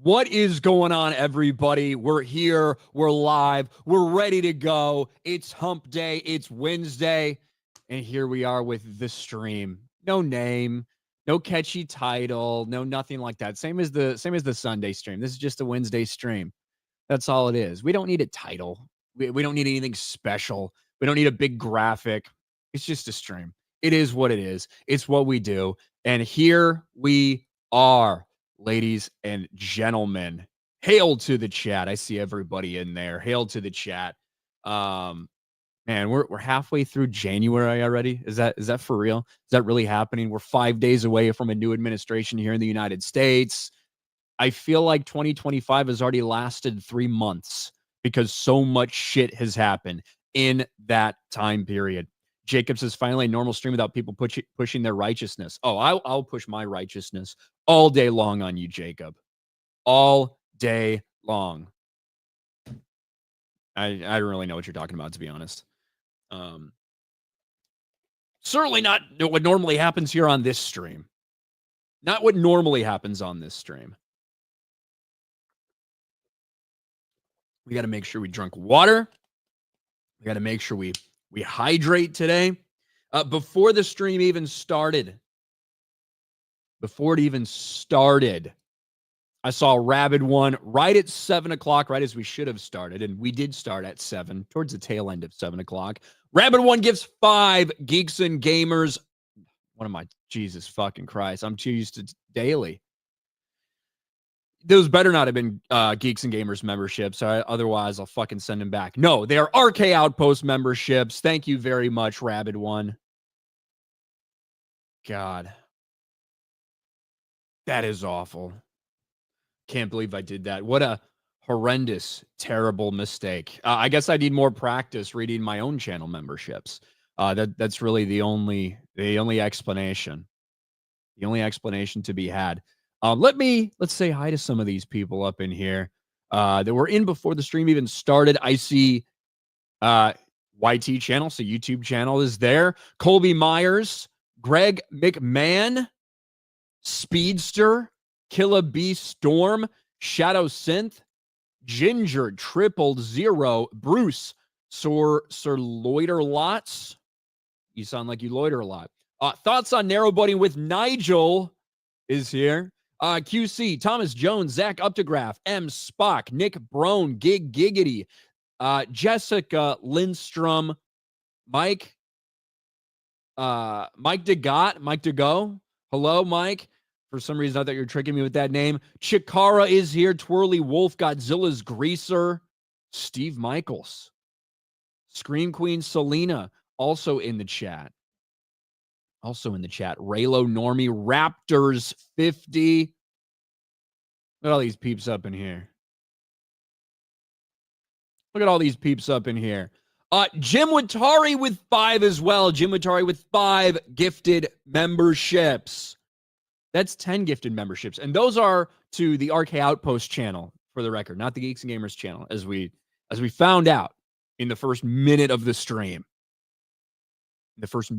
What is going on, everybody? We're here. We're live. We're ready to go. It's hump day. It's Wednesday. And here we are with the stream. No name, no catchy title, no nothing like that. Same as the Sunday stream. This is just a Wednesday stream. That's all it is. We don't need a title. We don't need anything special. We don't need a big graphic. It's just a stream. It is what it is. It's what we do. And here we are. Ladies and gentlemen, hail to the chat. I see everybody in there. Hail to the chat. Man, we're halfway through January already. Is that for real? Is that really happening? We're 5 days away from a new administration here in the United States. I feel like 2025 has already lasted 3 months because so much shit has happened in that time period. Jacob says, finally, a normal stream without people pushing their righteousness. Oh, I'll push my righteousness all day long on you, Jacob. All day long. I don't really know what you're talking about, to be honest. Certainly not what normally happens here on this stream. Not what normally happens on this stream. We got to make sure we drink water. We got to make sure we hydrate today. Before the stream even started, I saw a rabid one right at 7 o'clock, right as we should have started. And we did start at 7, towards the tail end of 7 o'clock. Rabid one gives 5 Geeks and Gamers. What am I? Jesus fucking Christ. I'm too used to daily. Those better not have been Geeks and Gamers memberships. Otherwise, I'll fucking send them back. No, they are RK Outpost memberships. Thank you very much, Rabid One. God. That is awful. Can't believe I did that. What a horrendous, terrible mistake. I guess I need more practice reading my own channel memberships. That's really the only explanation. The only explanation to be had. Let's say hi to some of these people up in here that were in before the stream even started. I see YT channel, so YouTube channel is there. Colby Myers, Greg McMahon, Speedster, Killa B Storm, Shadow Synth, Ginger 000, Bruce, Sir Loiter Lots. You sound like you loiter a lot. Thoughts on narrow boating with Nigel is here. QC, Thomas Jones, Zach Updegraph, M. Spock, Nick Brone, Gig Giggity, Jessica Lindstrom, Mike DeGo. Hello, Mike. For some reason, I thought you were tricking me with that name. Chikara is here. Twirly Wolf, Godzilla's Greaser, Steve Michaels, Scream Queen Selena, also in the chat. Raylo Normie, Raptors 50. Look at all these peeps up in here. Jim Watari with 5 as well. Jim Watari with 5 gifted memberships. That's 10 gifted memberships. And those are to the RK Outpost channel, for the record, not the Geeks and Gamers channel, as we found out in the first minute of the stream. SWA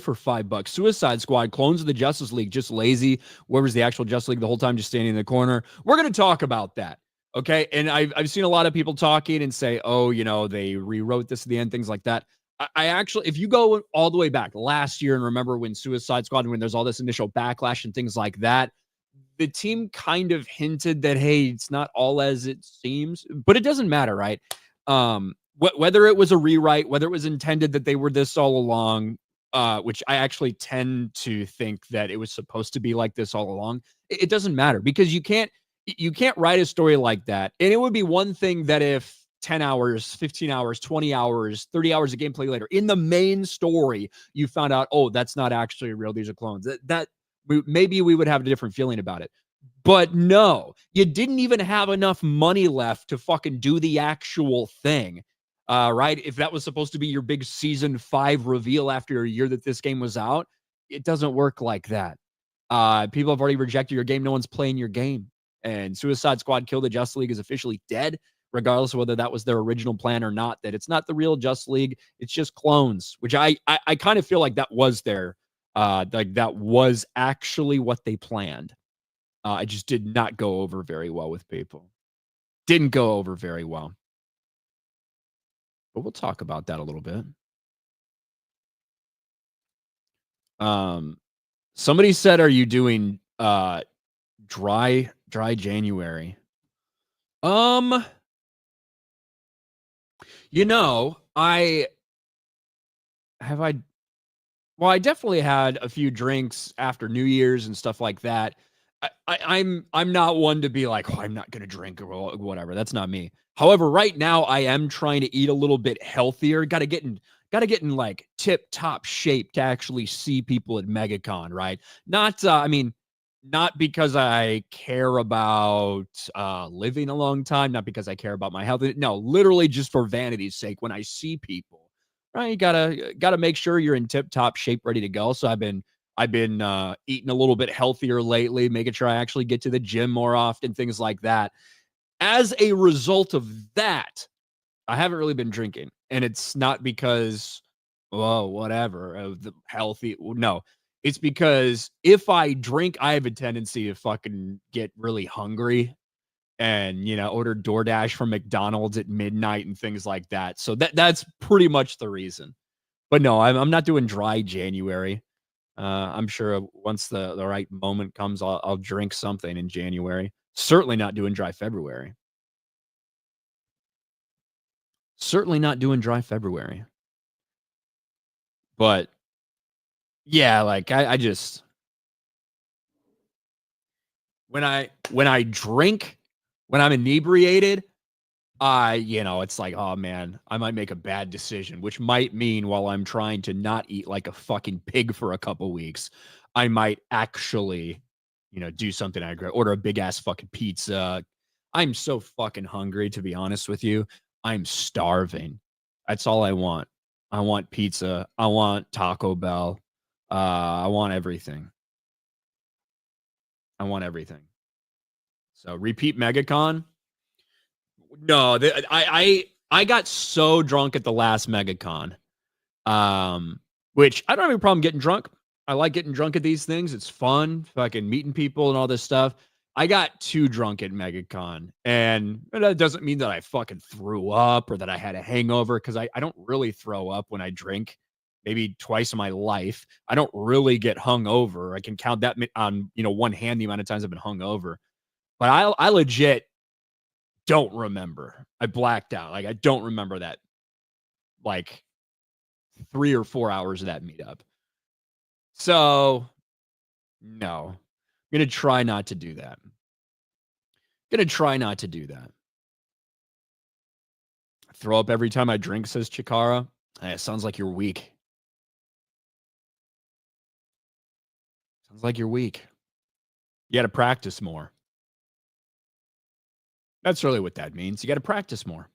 for $5. Suicide Squad, Clones of the Justice League, just lazy. Whoever's the actual Justice League the whole time, just standing in the corner. We're going to talk about that. Okay. And I've seen a lot of people talking and say, oh, they rewrote this at the end, things like that. I actually, if you go all the way back last year and remember when Suicide Squad, when there's all this initial backlash and things like that, the team kind of hinted that, hey, it's not all as it seems, but it doesn't matter, right? Whether it was a rewrite, whether it was intended that they were this all along, which I actually tend to think that it was supposed to be like this all along. It doesn't matter because you can't write a story like that. And it would be one thing that if 10 hours, 15 hours, 20 hours, 30 hours of gameplay later in the main story, you found out, oh, that's not actually real. These are clones. That maybe we would have a different feeling about it. But no, you didn't even have enough money left to fucking do the actual thing. Right? If that was supposed to be your big season 5 reveal after a year that this game was out, it doesn't work like that. People have already rejected your game. No one's playing your game. And Suicide Squad Kill the Justice League is officially dead. regardless of whether that was their original plan or not, that it's not the real Justice League. It's just clones, which I kind of feel like that was their, like that was actually what they planned. It just did not go over very well with people. Didn't go over very well. But we'll talk about that a little bit. Somebody said, are you doing dry January? You know, I definitely had a few drinks after New Year's and stuff like that. I'm not one to be like, oh, I'm not gonna drink or whatever. That's not me. However, right now I am trying to eat a little bit healthier. Got to get in like tip top shape to actually see people at MegaCon, right? Not not because I care about living a long time, not because I care about my health. No, literally just for vanity's sake. When I see people, right, you gotta make sure you're in tip top shape, ready to go. So I've been eating a little bit healthier lately, making sure I actually get to the gym more often, things like that. As a result of that, I haven't really been drinking, and it's not because, well, whatever, of the healthy. No, it's because if I drink, I have a tendency to fucking get really hungry and, order DoorDash from McDonald's at midnight and things like that. So that's pretty much the reason. But no, I'm not doing dry January. I'm sure once the right moment comes, I'll drink something in January. Certainly not doing dry February. Certainly not doing dry February. But yeah, like I just when I drink, when I'm inebriated, it's like, oh man, I might make a bad decision, which might mean while I'm trying to not eat like a fucking pig for a couple weeks, I might actually, do something I regret, order a big ass fucking pizza. I'm so fucking hungry, to be honest with you. I'm starving. That's all I want. I want pizza. I want Taco Bell. I want everything. I want everything. So repeat MegaCon. No, I got so drunk at the last MegaCon, which I don't have a problem getting drunk. I like getting drunk at these things. It's fun, fucking meeting people and all this stuff. I got too drunk at MegaCon, and that doesn't mean that I fucking threw up or that I had a hangover, because I don't really throw up when I drink. Maybe twice in my life. I don't really get hungover. I can count that on one hand the amount of times I've been hungover. But I legit don't remember. I blacked out. Like, I don't remember that, like, 3 or 4 hours of that meetup. So, no. I'm going to try not to do that. Throw up every time I drink, says Chikara. It sounds like you're weak. Sounds like you're weak. You got to practice more. That's really what that means. You got to practice more.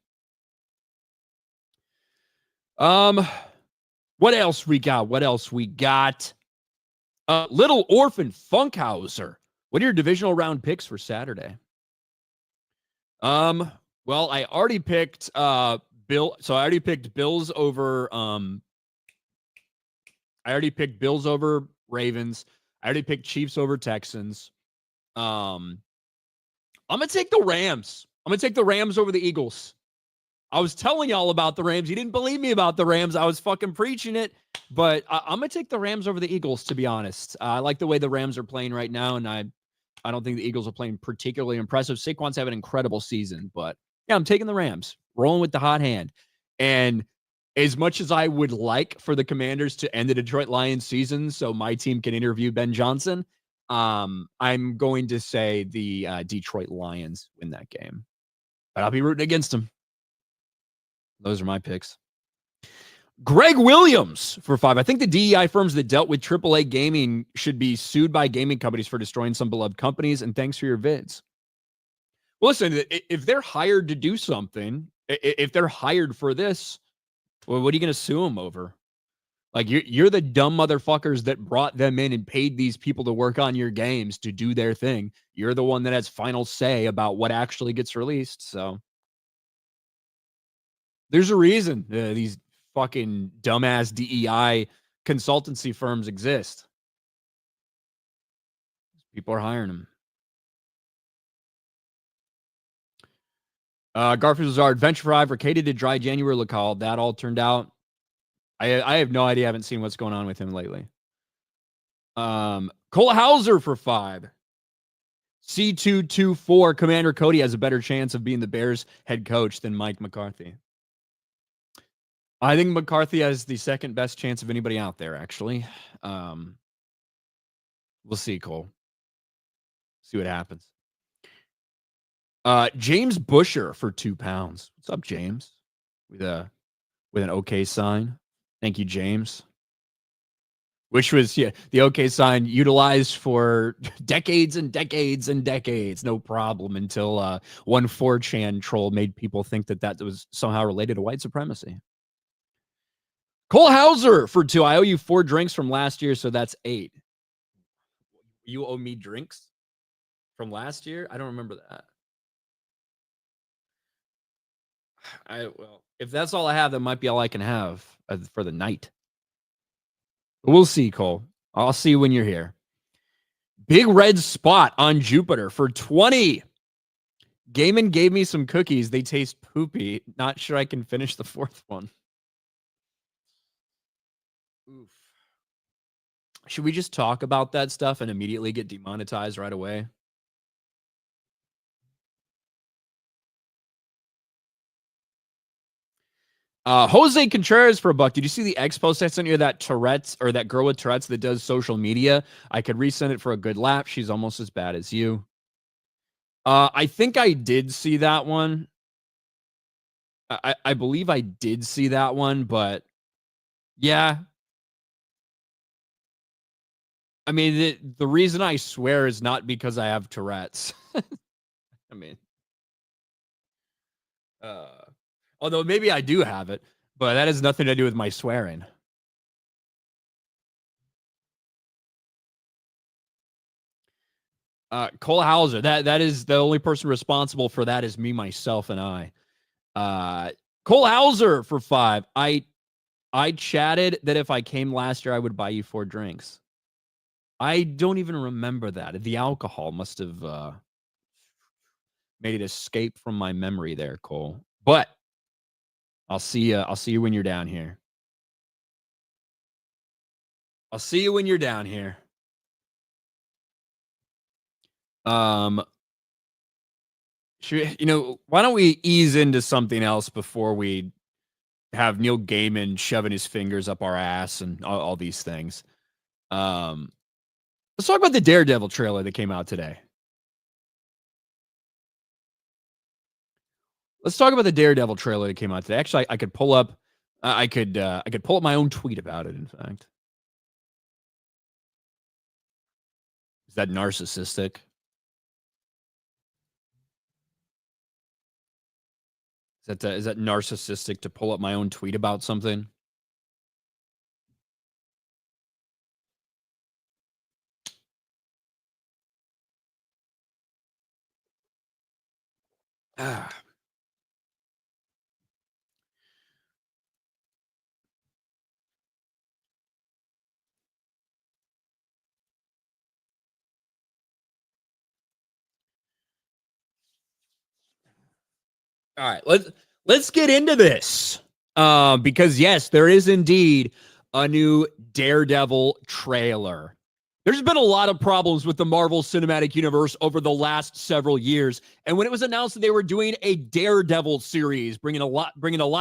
What else we got? Little Orphan Funkhauser. What are your divisional round picks for Saturday? Well, I already picked Bill. So I already picked Bills over Ravens. I already picked Chiefs over Texans. I'm gonna take the Rams. I'm gonna take the Rams over the Eagles. I was telling y'all about the Rams. You didn't believe me about the Rams. I was fucking preaching it. But I'm going to take the Rams over the Eagles, to be honest. I like the way the Rams are playing right now, and I don't think the Eagles are playing particularly impressive. Saquon's having an incredible season, but yeah, I'm taking the Rams, rolling with the hot hand. And as much as I would like for the Commanders to end the Detroit Lions season so my team can interview Ben Johnson, I'm going to say the Detroit Lions win that game. But I'll be rooting against them. Those are my picks. Greg Williams for 5. I think the DEI firms that dealt with AAA gaming should be sued by gaming companies for destroying some beloved companies. And thanks for your vids. Well, listen, if they're hired to do something, if they're hired for this, well, what are you going to sue them over? Like, you're the dumb motherfuckers that brought them in and paid these people to work on your games to do their thing. You're the one that has final say about what actually gets released. So There's a reason these fucking dumbass DEI consultancy firms exist. People are hiring them. Garfield's our Adventure 5, Arcade did Dry January Locale. That all turned out. I have no idea. I haven't seen what's going on with him lately. Cole Hauser for 5. C224, Commander Cody has a better chance of being the Bears head coach than Mike McCarthy. I think McCarthy has the second best chance of anybody out there, actually. We'll see, Cole. See what happens. James Busher for £2. What's up, James? With an OK sign. Thank you, James. Which was the OK sign utilized for decades and decades and decades. No problem until one 4chan troll made people think that was somehow related to white supremacy. Cole Hauser for 2. I owe you 4 drinks from last year, so that's 8. You owe me drinks from last year? I don't remember that. Well, if that's all I have, that might be all I can have for the night. We'll see, Cole. I'll see you when you're here. Big red spot on Jupiter for 20. Gaiman gave me some cookies. They taste poopy. Not sure I can finish the 4th one. Oof. Should we just talk about that stuff and immediately get demonetized right away? Jose Contreras for $1. Did you see the X post I sent you, that Tourette's or that girl with Tourette's that does social media? I could resend it for a good laugh. She's almost as bad as you. I think I did see that one. I believe I did see that one, but yeah. I mean, the reason I swear is not because I have Tourette's. I mean, although maybe I do have it, but that has nothing to do with my swearing. Cole Hauser, that is the only person responsible for that is me, myself, and I. Cole Hauser for 5. I chatted that if I came last year, I would buy you 4 drinks. I don't even remember that. The alcohol must have made it escape from my memory there, Cole. But I'll see you when you're down here. I'll see you when you're down here. Why don't we ease into something else before we have Neil Gaiman shoving his fingers up our ass and all these things? Let's talk about the Daredevil trailer that came out today. Let's talk about the Daredevil trailer that came out today. Actually, I could pull up. I could pull up my own tweet about it. In fact, is that narcissistic? Is that narcissistic to pull up my own tweet about something? Ah. All right, let's get into this. Because yes, there is indeed a new Daredevil trailer. There's been a lot of problems with the Marvel Cinematic Universe over the last several years. And when it was announced that they were doing a Daredevil series, bringing a lot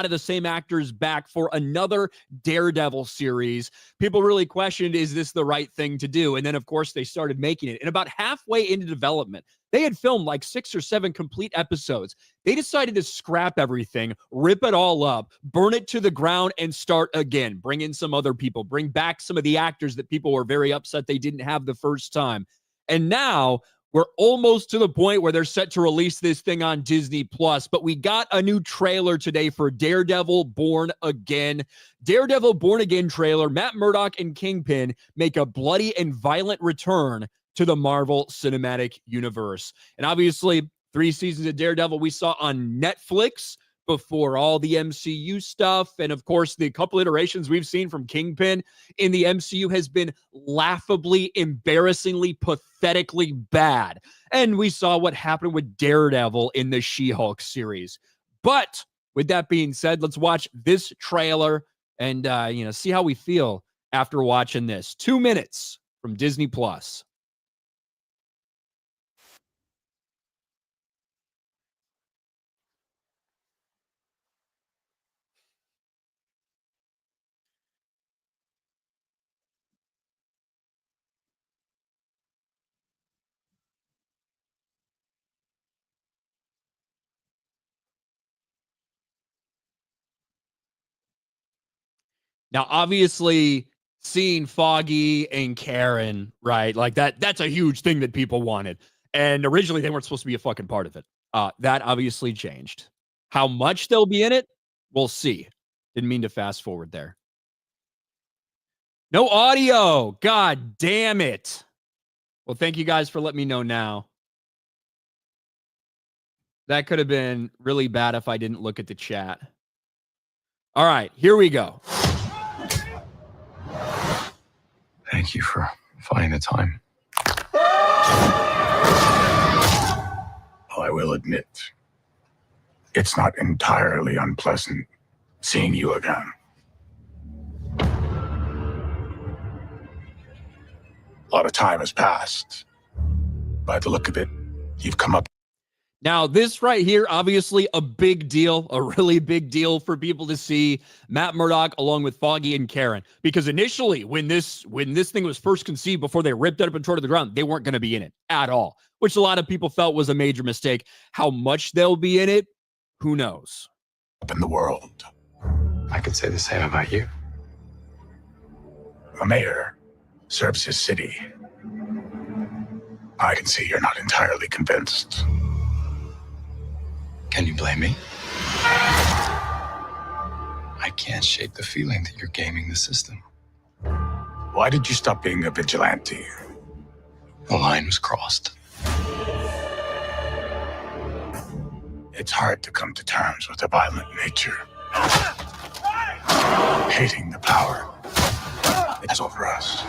of the same actors back for another Daredevil series, people really questioned, is this the right thing to do? And then, of course, they started making it. And about halfway into development, they had filmed like 6 or 7 complete episodes. They decided to scrap everything, rip it all up, burn it to the ground, and start again. Bring in some other people. Bring back some of the actors that people were very upset they didn't have the first time. And now we're almost to the point where they're set to release this thing on Disney+. But we got a new trailer today for Daredevil Born Again. Daredevil Born Again trailer. Matt Murdock and Kingpin make a bloody and violent return to the Marvel Cinematic Universe. And obviously, 3 seasons of Daredevil we saw on Netflix before all the MCU stuff. And of course, the couple iterations we've seen from Kingpin in the MCU has been laughably, embarrassingly, pathetically bad. And we saw what happened with Daredevil in the She-Hulk series. But with that being said, let's watch this trailer and see how we feel after watching this. 2 minutes from Disney Plus. Now, obviously, seeing Foggy and Karen, right? Like that's a huge thing that people wanted. And originally they weren't supposed to be a fucking part of it. That obviously changed. How much they'll be in it, we'll see. Didn't mean to fast forward there. No audio. God damn it. Well, thank you guys for letting me know now. That could have been really bad if I didn't look at the chat. All right, here we go. Thank you for finding the time. I will admit, it's not entirely unpleasant seeing you again. A lot of time has passed. By the look of it, you've come up. Now, this right here, obviously a big deal, a really big deal for people to see Matt Murdock along with Foggy and Karen. Because initially, when this thing was first conceived, before they ripped it up and tore to the ground, they weren't going to be in it at all, which a lot of people felt was a major mistake. How much they'll be in it, who knows? Up in the world. I could say the same about you. A mayor serves his city. I can see you're not entirely convinced. Can you blame me? I can't shake the feeling that you're gaming the system. Why did you stop being a vigilante? The line was crossed. It's hard to come to terms with a violent nature. Hating the power that's over us.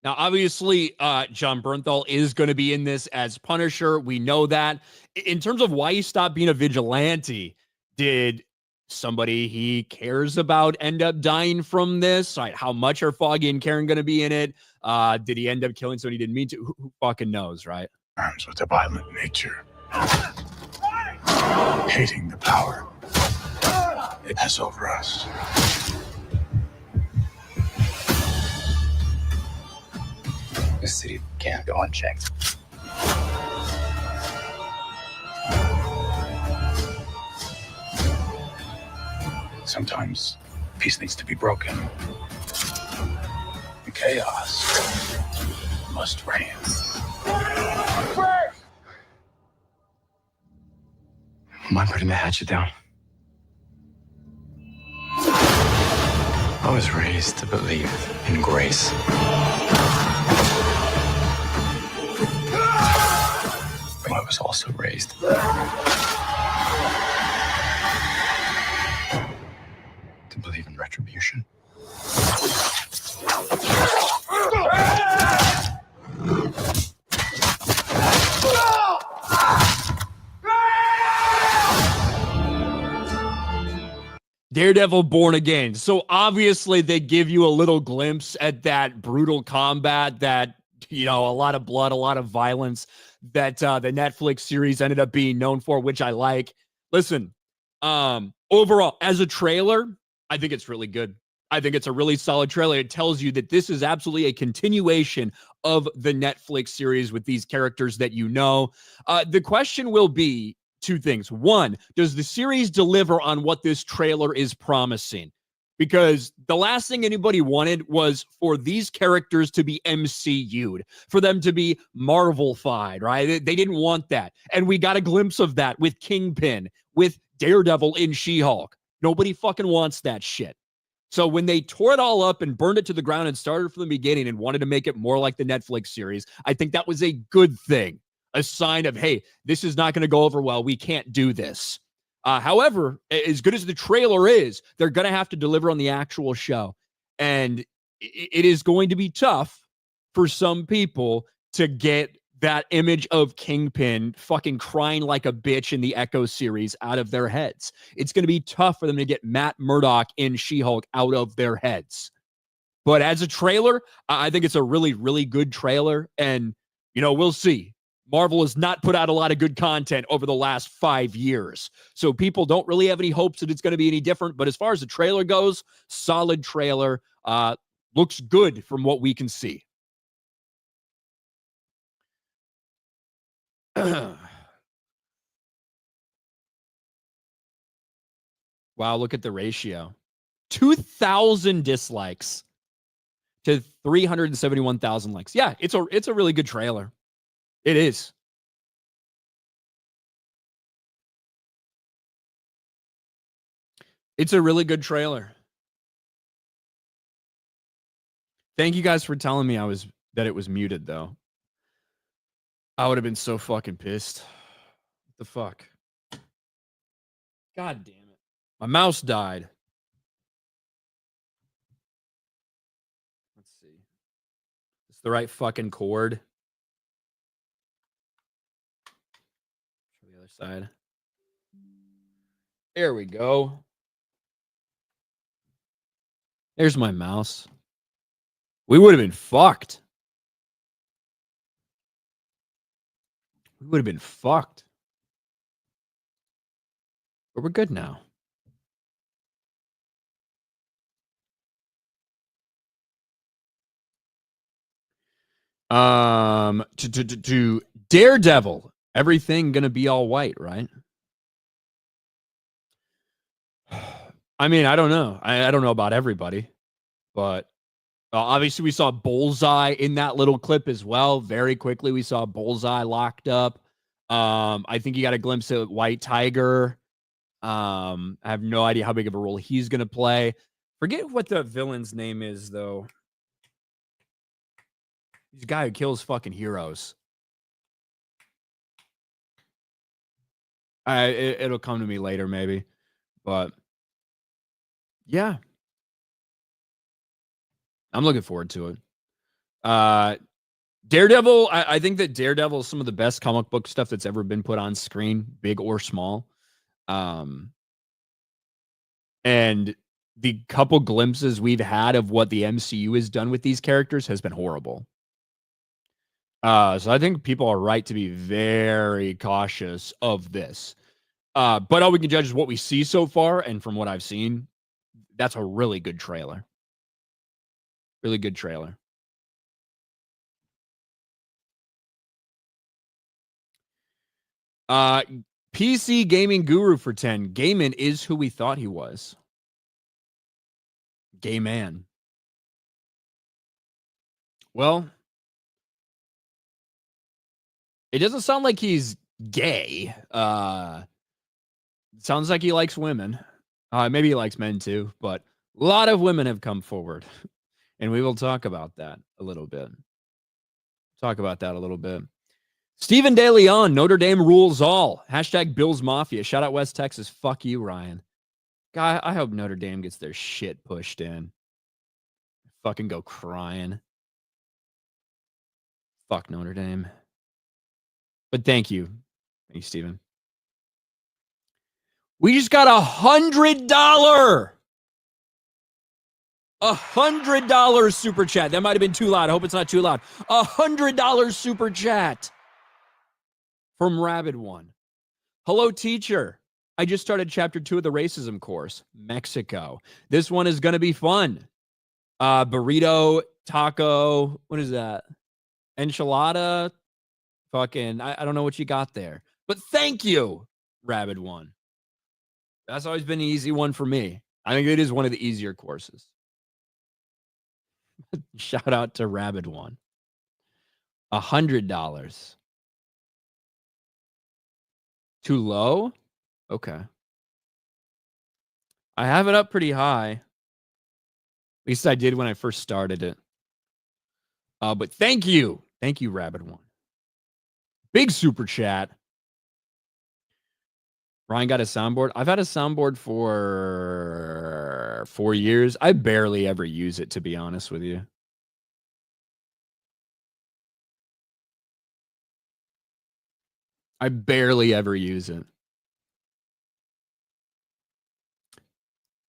Now, obviously, John Bernthal is going to be in this as Punisher. We know that. In terms of why he stopped being a vigilante, did somebody he cares about end up dying from this? Right? How much are Foggy and Karen going to be in it? Did he end up killing somebody he didn't mean to? Who fucking knows, right? Terms with a violent nature. Hating the power it has over us. This city can't go unchecked. Sometimes peace needs to be broken. The chaos must reign. Am I putting the hatchet down? I was raised to believe in grace. But I was also raised to believe in retribution. Daredevil Born Again. So obviously they give you a little glimpse at that brutal combat, that, a lot of blood, a lot of violence that the Netflix series ended up being known for, which I like. Listen, overall, as a trailer, I think it's really good. I think it's a really solid trailer. It tells you that this is absolutely a continuation of the Netflix series with these characters that you know. The question will be two things. One, does the series deliver on what this trailer is promising? Because the last thing anybody wanted was for these characters to be MCU'd, for them to be Marvel-fied, right? They didn't want that. And we got a glimpse of that with Kingpin, with Daredevil in She-Hulk. Nobody fucking wants that shit. So when they tore it all up and burned it to the ground and started from the beginning and wanted to make it more like the Netflix series, I think that was a good thing. A sign of, hey, this is not going to go over well. We can't do this. However, as good as the trailer is, they're going to have to deliver on the actual show. And it is going to be tough for some people to get that image of Kingpin fucking crying like a bitch in the Echo series out of their heads. It's going to be tough for them to get Matt Murdock in She-Hulk out of their heads. But as a trailer, I think it's a really, really good trailer. And, we'll see. Marvel has not put out a lot of good content over the last 5 years. So people don't really have any hopes that it's going to be any different. But as far as the trailer goes, solid trailer. Looks good from what we can see. Wow, look at the ratio. 2,000 dislikes to 371,000 likes. Yeah, it's a really good trailer. It is. It's a really good trailer. Thank you guys for telling me that it was muted, though. I would have been so fucking pissed. What the fuck? God damn it. My mouse died. Let's see. It's the right fucking cord. Show the other side. There we go. There's my mouse. We would have been fucked. We would have been fucked. But we're good now. To Daredevil. Everything gonna be all white, right? I mean, I don't know. I don't know about everybody, but obviously we saw Bullseye in that little clip as well. Very quickly, we saw Bullseye locked up. I think you got a glimpse of White Tiger. I have no idea how big of a role he's going to play. Forget what the villain's name is, though. He's a guy who kills fucking heroes. It'll come to me later, maybe. But, yeah. I'm looking forward to it. Daredevil, I think that Daredevil is some of the best comic book stuff that's ever been put on screen, big or small. And the couple glimpses we've had of what the MCU has done with these characters has been horrible. So I think people are right to be very cautious of this. But all we can judge is what we see so far. And from what I've seen, that's a really good trailer. Really good trailer. PC Gaming Guru for 10. Gaiman is who we thought he was. Gay man. Well, it doesn't sound like he's gay. Sounds like he likes women. Maybe he likes men too, but a lot of women have come forward. And we will talk about that a little bit. Stephen De Leon, Notre Dame rules all. Hashtag Bills Mafia. Shout out West Texas. Fuck you, Ryan. God, I hope Notre Dame gets their shit pushed in. Fucking go crying. Fuck Notre Dame. But thank you. Thank you, Stephen. We just got $100. $100 super chat. That might have been too loud. I hope it's not too loud. $100 super chat from Rabid One. Hello, teacher. I just started chapter 2 of the racism course, Mexico. This one is going to be fun. Burrito, taco, what is that? Enchilada? Fucking, I don't know what you got there. But thank you, Rabid One. That's always been an easy one for me. I think it is one of the easier courses. Shout out to Rabid One. $100. Too low? Okay. I have it up pretty high. At least I did when I first started it. But thank you. Thank you, Rabid One. Big super chat Ryan got a soundboard. I've had a soundboard for 4 years. I barely ever use it, to be honest with you. I barely ever use it.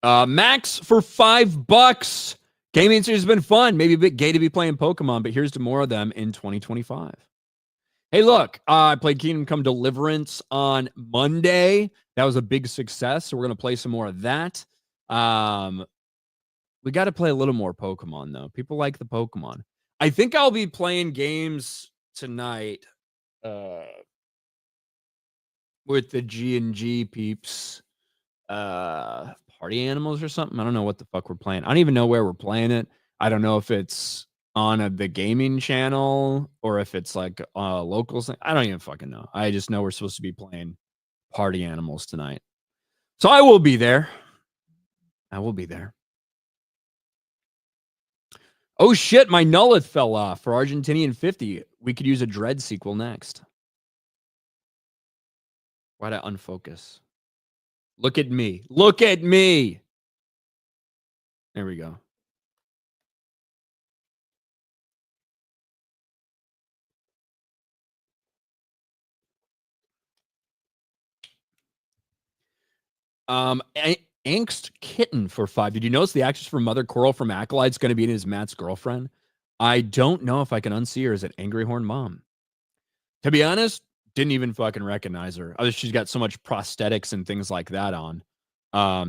Max for $5. Gaming series has been fun. Maybe a bit gay to be playing Pokemon, but here's to more of them in 2025. Hey, look, I played Kingdom Come Deliverance on Monday. That was a big success, so we're going to play some more of that. We got to play a little more Pokemon, though. People like the Pokemon. I think I'll be playing games tonight with the G&G peeps. Party Animals or something. I don't know what the fuck we're playing. I don't even know where we're playing it. I don't know if it's on the gaming channel or if it's like local thing. I don't even fucking know. I just know we're supposed to be playing Party Animals tonight. So I will be there. I will be there. Oh shit, my Nullith fell off for Argentinian 50. We could use a Dread sequel next. Why'd I unfocus? Look at me. Look at me. There we go. Angst Kitten for 5. Did you notice the actress from Mother Coral from Acolyte's going to be in his Matt's girlfriend? I don't know if I can unsee her as an Angry Horn Mom. To be honest, didn't even fucking recognize her. She's got so much prosthetics and things like that on.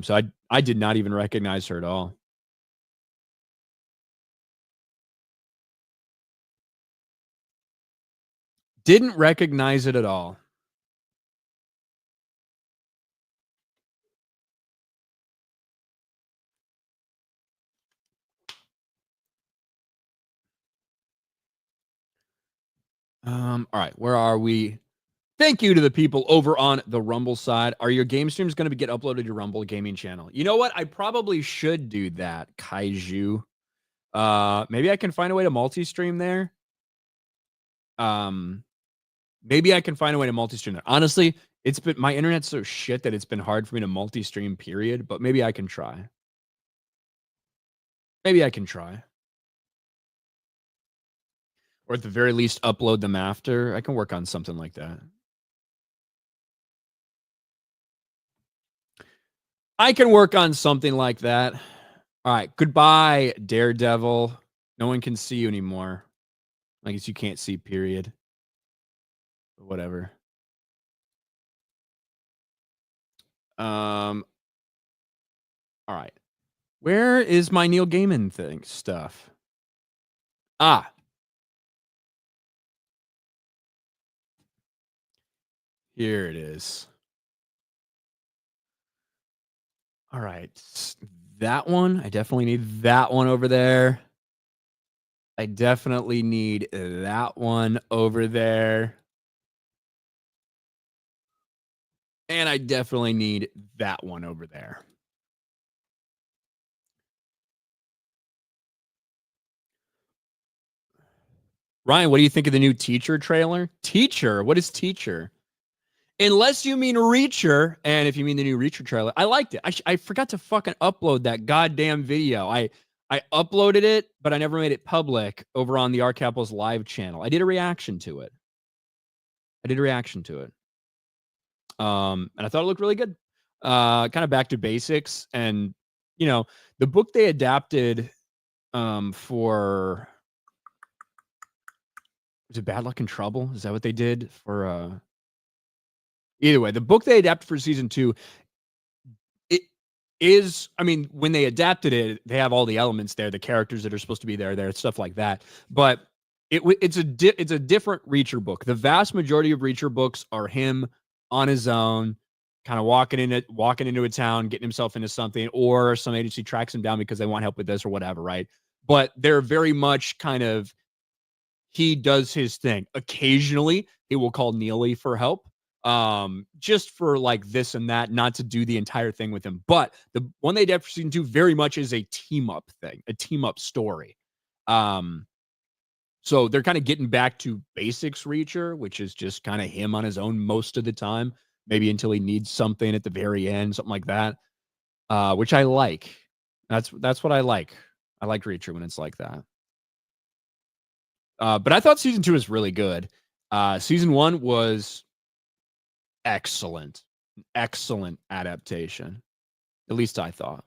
So I did not even recognize her at all. Didn't recognize it at all. All right, where are we? Thank you to the people over on the Rumble side. Are your game streams going to get uploaded to your Rumble gaming channel? You know what? I probably should do that, Kaiju. Maybe I can find a way to multi-stream there. Maybe I can find a way to multi-stream there. Honestly, it's been my internet's so shit that it's been hard for me to multi-stream, period. But maybe I can try. Maybe I can try. Or at the very least, upload them after. I can work on something like that. I can work on something like that. All right. Goodbye, Daredevil. No one can see you anymore. I guess you can't see, period. But whatever. All right. Where is my Neil Gaiman thing stuff? Ah. Here it is. All right. That one. I definitely need that one over there. I definitely need that one over there. And I definitely need that one over there. Ryan, what do you think of the new Teacher trailer? Teacher? What is Teacher? Unless you mean Reacher, and if you mean the new Reacher trailer, I liked it. I forgot to fucking upload that goddamn video. I uploaded it, but I never made it public over on the R Capitals live channel. I did a reaction to it. And I thought it looked really good. Kind of back to basics. And, you know, the book they adapted for... Was it Bad Luck and Trouble? Is that what they did for... Either way, the book they adapted for season 2, it is, I mean, when they adapted it, they have all the elements there, the characters that are supposed to be there, stuff like that. But it's a different Reacher book. The vast majority of Reacher books are him on his own, kind of walking into a town, getting himself into something, or some agency tracks him down because they want help with this or whatever, right? But they're very much kind of, he does his thing. Occasionally, he will call Neely for help. Just for like this and that, not to do the entire thing with him. But the one they did for season 2 very much is a team up thing, a team up story. So they're kind of getting back to basics Reacher, which is just kind of him on his own most of the time. maybe until he needs something at the very end, something like that, which I like. That's what I like. I like Reacher when it's like that. But I thought season 2 was really good. Season 1 was excellent adaptation. At least I thought.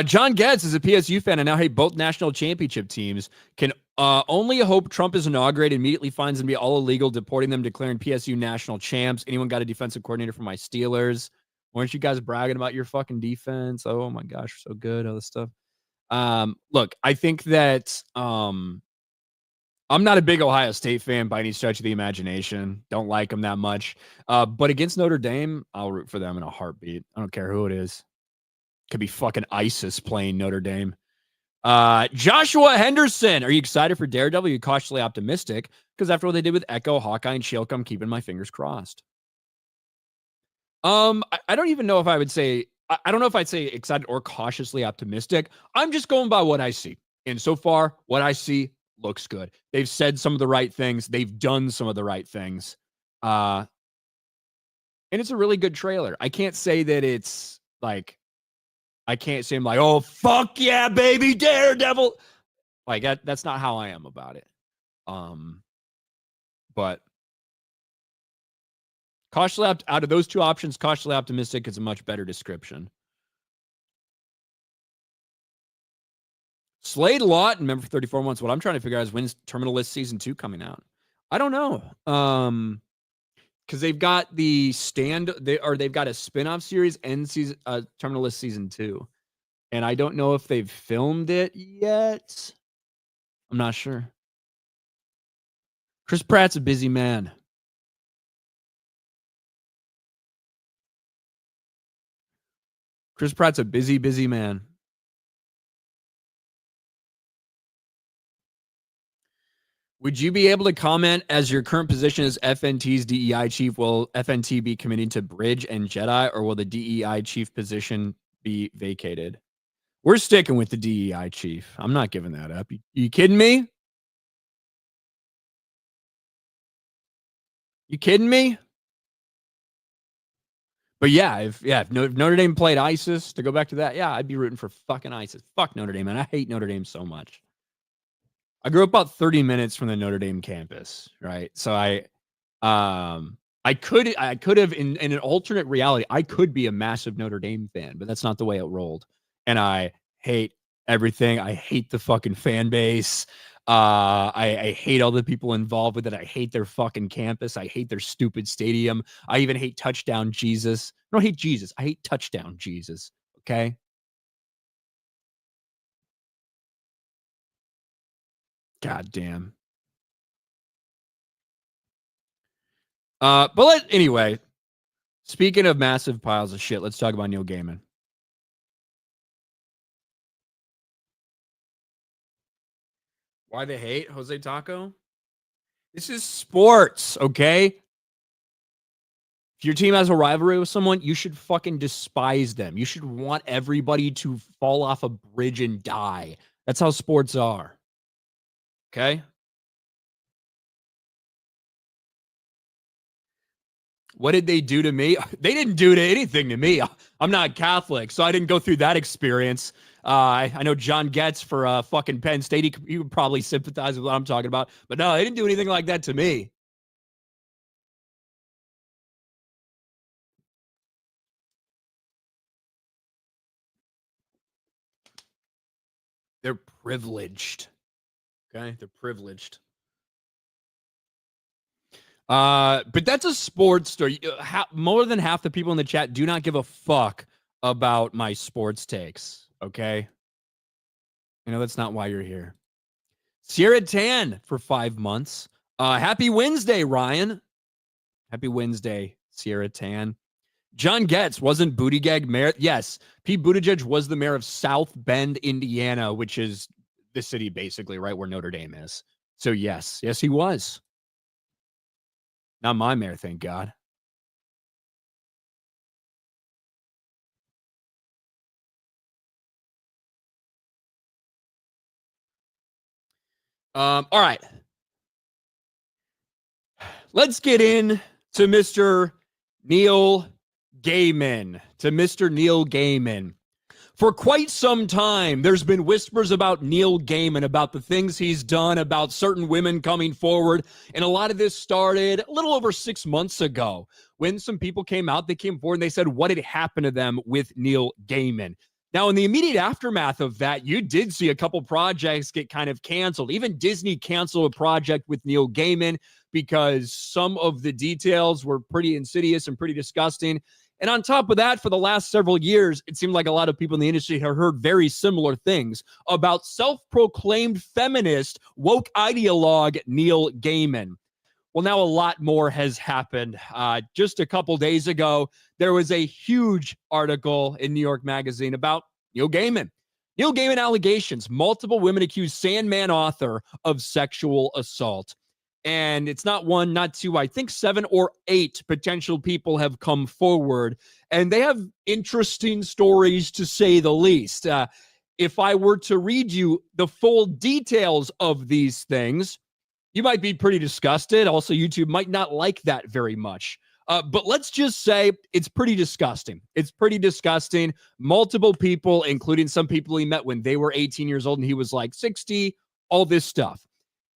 John Getz is a PSU fan and now hate both national championship teams. Can only hope Trump is inaugurated, immediately finds them to be all illegal, deporting them, declaring PSU national champs. Anyone got a defensive coordinator for my Steelers? Weren't you guys bragging about your fucking defense? Oh my gosh, so good, all this stuff. Look, I think that I'm not a big Ohio State fan by any stretch of the imagination. Don't like them that much. But against Notre Dame, I'll root for them in a heartbeat. I don't care who it is. Could be fucking ISIS playing Notre Dame. Joshua Henderson, are you excited for Daredevil? Are you cautiously optimistic? Because after what they did with Echo, Hawkeye, and Shield, I'm keeping my fingers crossed. I don't even know if I would say, I don't know if I'd say excited or cautiously optimistic. I'm just going by what I see. And so far, what I see looks good. They've said some of the right things. They've done some of the right things. And it's a really good trailer. I can't say that it's like, I can't say I'm like, oh, fuck yeah, baby, Daredevil. Like, that's not how I am about it. But cautiously out of those two options, cautiously optimistic is a much better description. Slade Lawton, member for 34 months. What I'm trying to figure out is when's Terminal List Season 2 coming out? I don't know. Because they've got the they've got a spin-off series and season Terminal List Season 2. And I don't know if they've filmed it yet. I'm not sure. Chris Pratt's a busy man. Chris Pratt's a busy, busy man. Would you be able to comment as your current position as FNT's DEI chief? Will FNT be committing to Bridge and Jedi, or will the DEI chief position be vacated? We're sticking with the DEI chief. I'm not giving that up. You kidding me? You kidding me? But yeah, if Notre Dame played ISIS, to go back to that, yeah, I'd be rooting for fucking ISIS. Fuck Notre Dame, and I hate Notre Dame so much. I grew up about 30 minutes from the Notre Dame campus, right? So I could have in an alternate reality, I could be a massive Notre Dame fan, but that's not the way it rolled. And I hate everything. I hate the fucking fan base. I hate all the people involved with it. I hate their fucking campus. I hate their stupid stadium. I even hate Touchdown Jesus. I don't hate Jesus. I hate Touchdown Jesus. Okay. God damn. Anyway, speaking of massive piles of shit, let's talk about Neil Gaiman. Why they hate Jose Taco? This is sports, okay? If your team has a rivalry with someone, you should fucking despise them. You should want everybody to fall off a bridge and die. That's how sports are. Okay? What did they do to me? They didn't do anything to me. I'm not Catholic, so I didn't go through that experience. I know John Getz for fucking Penn State. He would probably sympathize with what I'm talking about. But no, they didn't do anything like that to me. They're privileged. Okay? They're privileged. But that's a sports story. More than half the people in the chat do not give a fuck about my sports takes. Okay? I know that's not why you're here. Sierra Tan for 5 months. Happy Wednesday, Ryan. Happy Wednesday, Sierra Tan. John Getz wasn't Buttigieg mayor. Yes, Pete Buttigieg was the mayor of South Bend, Indiana, which is the city basically right where Notre Dame is. So yes, he was. Not my mayor, thank God. All right. Let's get in to Mr. Neil Gaiman. For quite some time, there's been whispers about Neil Gaiman, about the things he's done, about certain women coming forward. And a lot of this started a little over 6 months ago when some people came out, they came forward and they said what had happened to them with Neil Gaiman. Now, in the immediate aftermath of that, you did see a couple projects get kind of canceled. Even Disney canceled a project with Neil Gaiman because some of the details were pretty insidious and pretty disgusting. And on top of that, for the last several years, it seemed like a lot of people in the industry have heard very similar things about self-proclaimed feminist woke ideologue Neil Gaiman. Well, now a lot more has happened. Just a couple days ago, there was a huge article in New York Magazine about Neil Gaiman. Neil Gaiman allegations. Multiple women accuse Sandman author of sexual assault. And it's not one, not two, I think 7 or 8 potential people have come forward. And they have interesting stories, to say the least. If I were to read you the full details of these things, you might be pretty disgusted. Also, YouTube might not like that very much. But let's just say it's pretty disgusting. It's pretty disgusting. Multiple people, including some people he met when they were 18 years old and he was like 60, all this stuff.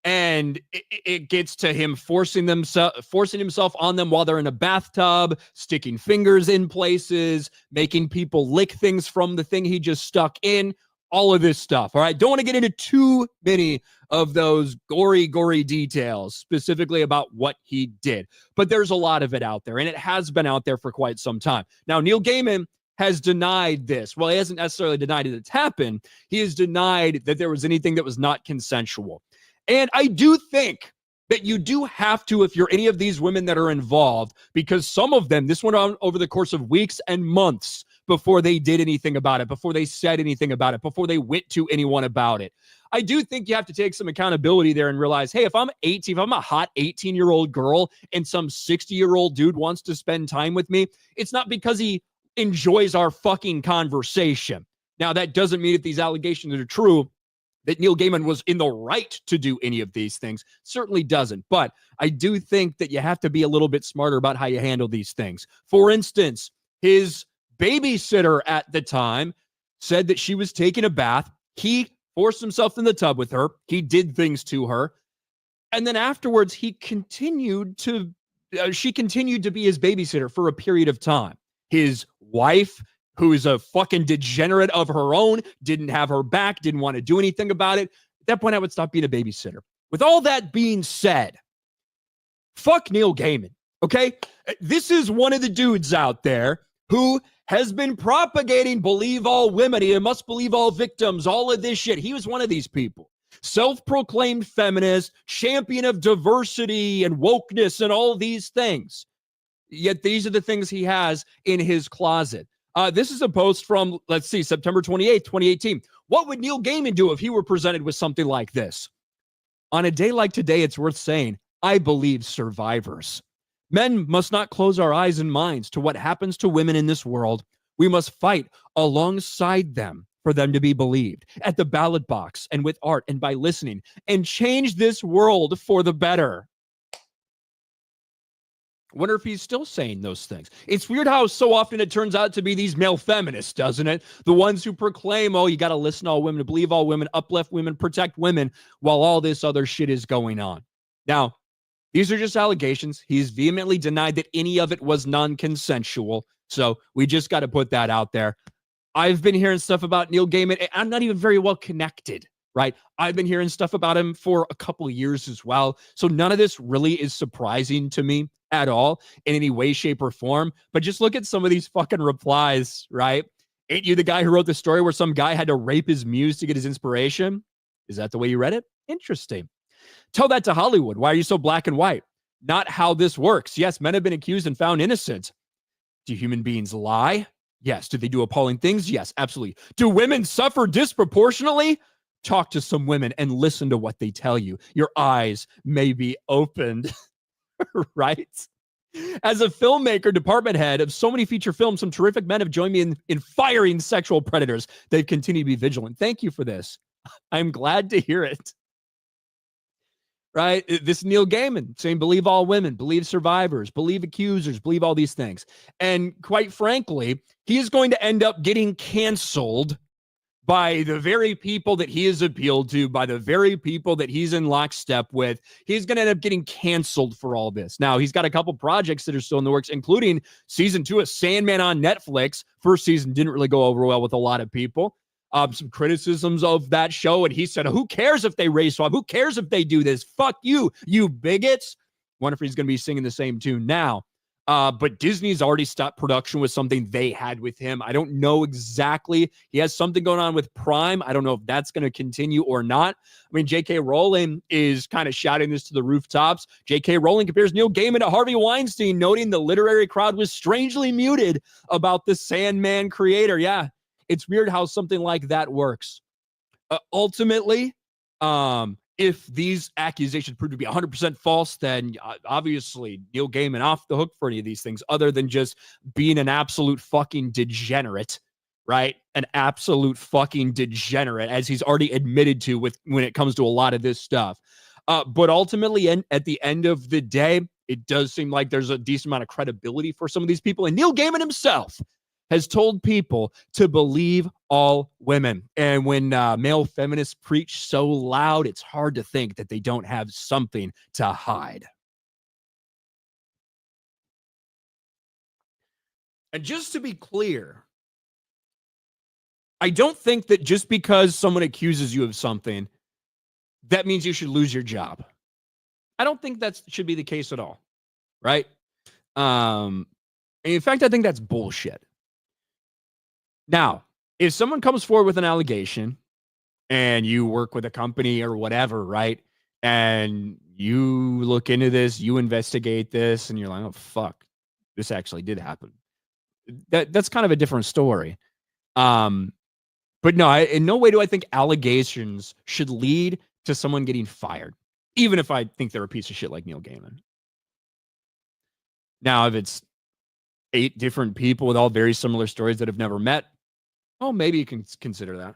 And it gets to him forcing himself on them while they're in a bathtub, sticking fingers in places, making people lick things from the thing he just stuck in, all of this stuff. All right. Don't want to get into too many of those gory details, specifically about what he did. But there's a lot of it out there, and it has been out there for quite some time. Now, Neil Gaiman has denied this. Well, he hasn't necessarily denied it it's happened. He has denied that there was anything that was not consensual. And I do think that you do have to, if you're any of these women that are involved, because some of them, this went on over the course of weeks and months before they did anything about it, before they said anything about it, before they went to anyone about it. I do think you have to take some accountability there and realize, hey, if I'm a hot 18-year-old girl and some 60-year-old dude wants to spend time with me, it's not because he enjoys our fucking conversation. Now, that doesn't mean if these allegations are true that Neil Gaiman was in the right to do any of these things. Certainly doesn't. But I do think that you have to be a little bit smarter about how you handle these things. For instance, his babysitter at the time said that she was taking a bath. He forced himself in the tub with her. He did things to her. And then afterwards, she continued to be his babysitter for a period of time. His wife, who is a fucking degenerate of her own, didn't have her back, didn't want to do anything about it. At that point, I would stop being a babysitter. With all that being said, fuck Neil Gaiman, okay? This is one of the dudes out there who has been propagating believe all women, he must believe all victims, all of this shit. He was one of these people. Self-proclaimed feminist, champion of diversity and wokeness and all these things. Yet these are the things he has in his closet. This is a post from, let's see, September 28th, 2018. What would Neil Gaiman do if he were presented with something like this? On a day like today, it's worth saying, I believe survivors. Men must not close our eyes and minds to what happens to women in this world. We must fight alongside them for them to be believed at the ballot box and with art and by listening and change this world for the better. Wonder if he's still saying those things. It's weird how so often it turns out to be these male feminists, doesn't it? The ones who proclaim, oh, you got to listen to all women, to believe all women, uplift women, protect women, while all this other shit is going on. Now, these are just allegations. He's vehemently denied that any of it was non-consensual. So we just got to put that out there. I've been hearing stuff about Neil Gaiman. I'm not even very well connected, right? I've been hearing stuff about him for a couple of years as well. So none of this really is surprising to me at all in any way, shape, or form. But just look at some of these fucking replies, right? Ain't you the guy who wrote the story where some guy had to rape his muse to get his inspiration? Is that the way you read it? Interesting. Tell that to Hollywood. Why are you so black and white? Not how this works. Yes, men have been accused and found innocent. Do human beings lie? Yes. Do they do appalling things? Yes, absolutely. Do women suffer disproportionately? Talk to some women and listen to what they tell you. Your eyes may be opened. Right? As a filmmaker, department head of so many feature films, some terrific men have joined me in firing sexual predators. They've continued to be vigilant. Thank you for this. I'm glad to hear it. right? This Neil Gaiman saying, believe all women, believe survivors, believe accusers, believe all these things. And quite frankly, he is going to end up getting canceled by the very people that he has appealed to, by the very people that he's in lockstep with. He's going to end up getting canceled for all this. Now, he's got a couple projects that are still in the works, including season 2 of Sandman on Netflix. First season didn't really go over well with a lot of people. Some criticisms of that show, and he said, who cares if they race swap? Who cares if they do this? Fuck you, you bigots. Wonder if he's going to be singing the same tune now. But Disney's already stopped production with something they had with him. I don't know exactly. He has something going on with Prime. I don't know if that's going to continue or not. I mean, J.K. Rowling is kind of shouting this to the rooftops. J.K. Rowling compares Neil Gaiman to Harvey Weinstein, noting the literary crowd was strangely muted about the Sandman creator. Yeah, it's weird how something like that works. Ultimately, if these accusations prove to be 100% false, then obviously Neil Gaiman off the hook for any of these things, other than just being an absolute fucking degenerate, right? An absolute fucking degenerate, as he's already admitted to when it comes to a lot of this stuff. But ultimately, at the end of the day, it does seem like there's a decent amount of credibility for some of these people. And Neil Gaiman himself has told people to believe all women. And when male feminists preach so loud, it's hard to think that they don't have something to hide. And just to be clear, I don't think that just because someone accuses you of something, that means you should lose your job. I don't think that should be the case at all, right? In fact, I think that's bullshit. Now, if someone comes forward with an allegation and you work with a company or whatever, right? And you look into this, you investigate this, and you're like, oh, fuck, this actually did happen. That's kind of a different story. But no, in no way do I think allegations should lead to someone getting fired, even if I think they're a piece of shit like Neil Gaiman. Now, if it's 8 different people with all very similar stories that have never met, oh, maybe you can consider that.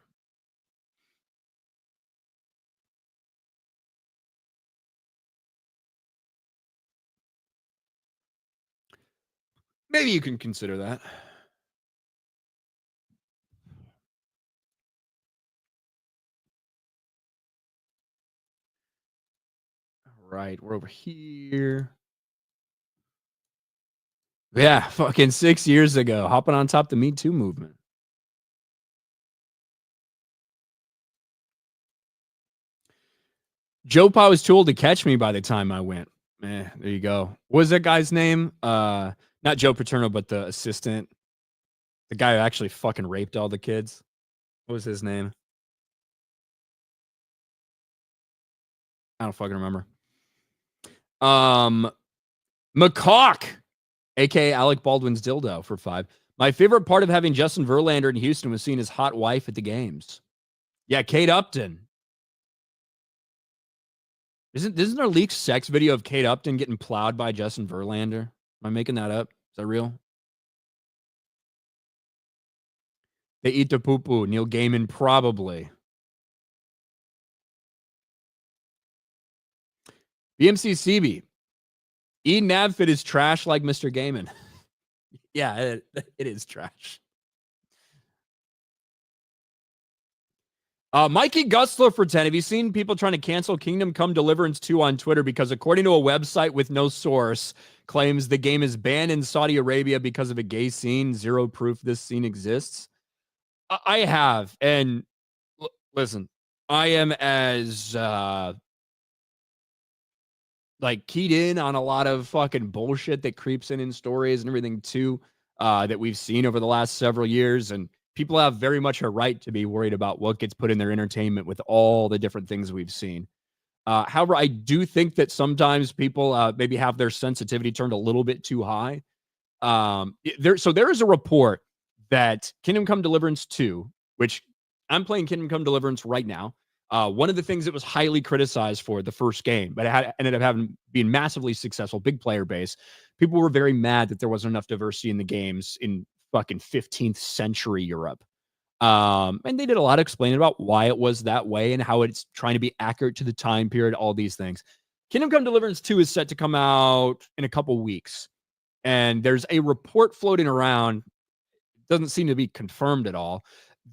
Maybe you can consider that. All right, we're over here. Yeah, fucking 6 years ago, hopping on top of the Me Too movement. Joe Pa was too old to catch me by the time I went. There you go. What was that guy's name? Not Joe Paterno, but the assistant. The guy who actually fucking raped all the kids. What was his name? I don't fucking remember. McCawk, aka Alec Baldwin's dildo, for 5. My favorite part of having Justin Verlander in Houston was seeing his hot wife at the games. Yeah, Kate Upton. Isn't there a leaked sex video of Kate Upton getting plowed by Justin Verlander? Am I making that up? Is that real? They eat the poo-poo. Neil Gaiman, probably. BMCCB. Eden Abfit is trash like Mr. Gaiman. Yeah, it is trash. Mikey Gustler for 10. Have you seen people trying to cancel Kingdom Come Deliverance 2 on Twitter because according to a website with no source claims the game is banned in Saudi Arabia because of a gay scene? Zero proof this scene exists. I have. And listen, I am as like keyed in on a lot of fucking bullshit that creeps in stories and everything too that we've seen over the last several years. And people have very much a right to be worried about what gets put in their entertainment with all the different things we've seen. However, I do think that sometimes people maybe have their sensitivity turned a little bit too high. There is a report that Kingdom Come Deliverance 2, which I'm playing Kingdom Come Deliverance right now. One of the things that was highly criticized for the first game, but it ended up being massively successful, big player base. People were very mad that there wasn't enough diversity in the games in fucking 15th century Europe. And they did a lot of explaining about why it was that way and how it's trying to be accurate to the time period, all these things. Kingdom Come Deliverance 2 is set to come out in a couple weeks. And there's a report floating around, doesn't seem to be confirmed at all,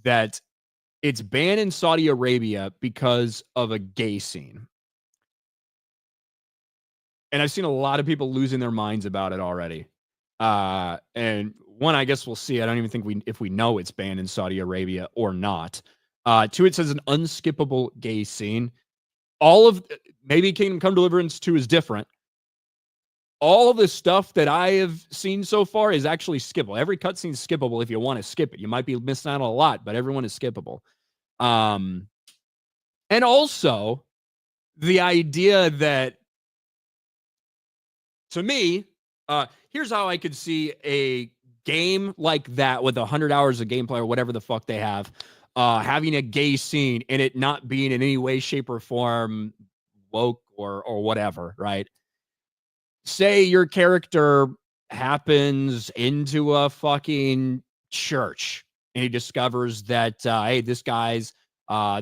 that it's banned in Saudi Arabia because of a gay scene. And I've seen a lot of people losing their minds about it already. And one, I guess we'll see. I don't even think if we know it's banned in Saudi Arabia or not. Two, it says an unskippable gay scene. Maybe Kingdom Come Deliverance 2 is different. All of the stuff that I have seen so far is actually skippable. Every cutscene is skippable if you want to skip it. You might be missing out on a lot, but everyone is skippable. And also, the idea that, to me, here's how I could see a game like that with 100 hours of gameplay or whatever the fuck they have, having a gay scene and it not being in any way, shape, or form woke or whatever, right? Say your character happens into a fucking church and he discovers that, hey, this guy's,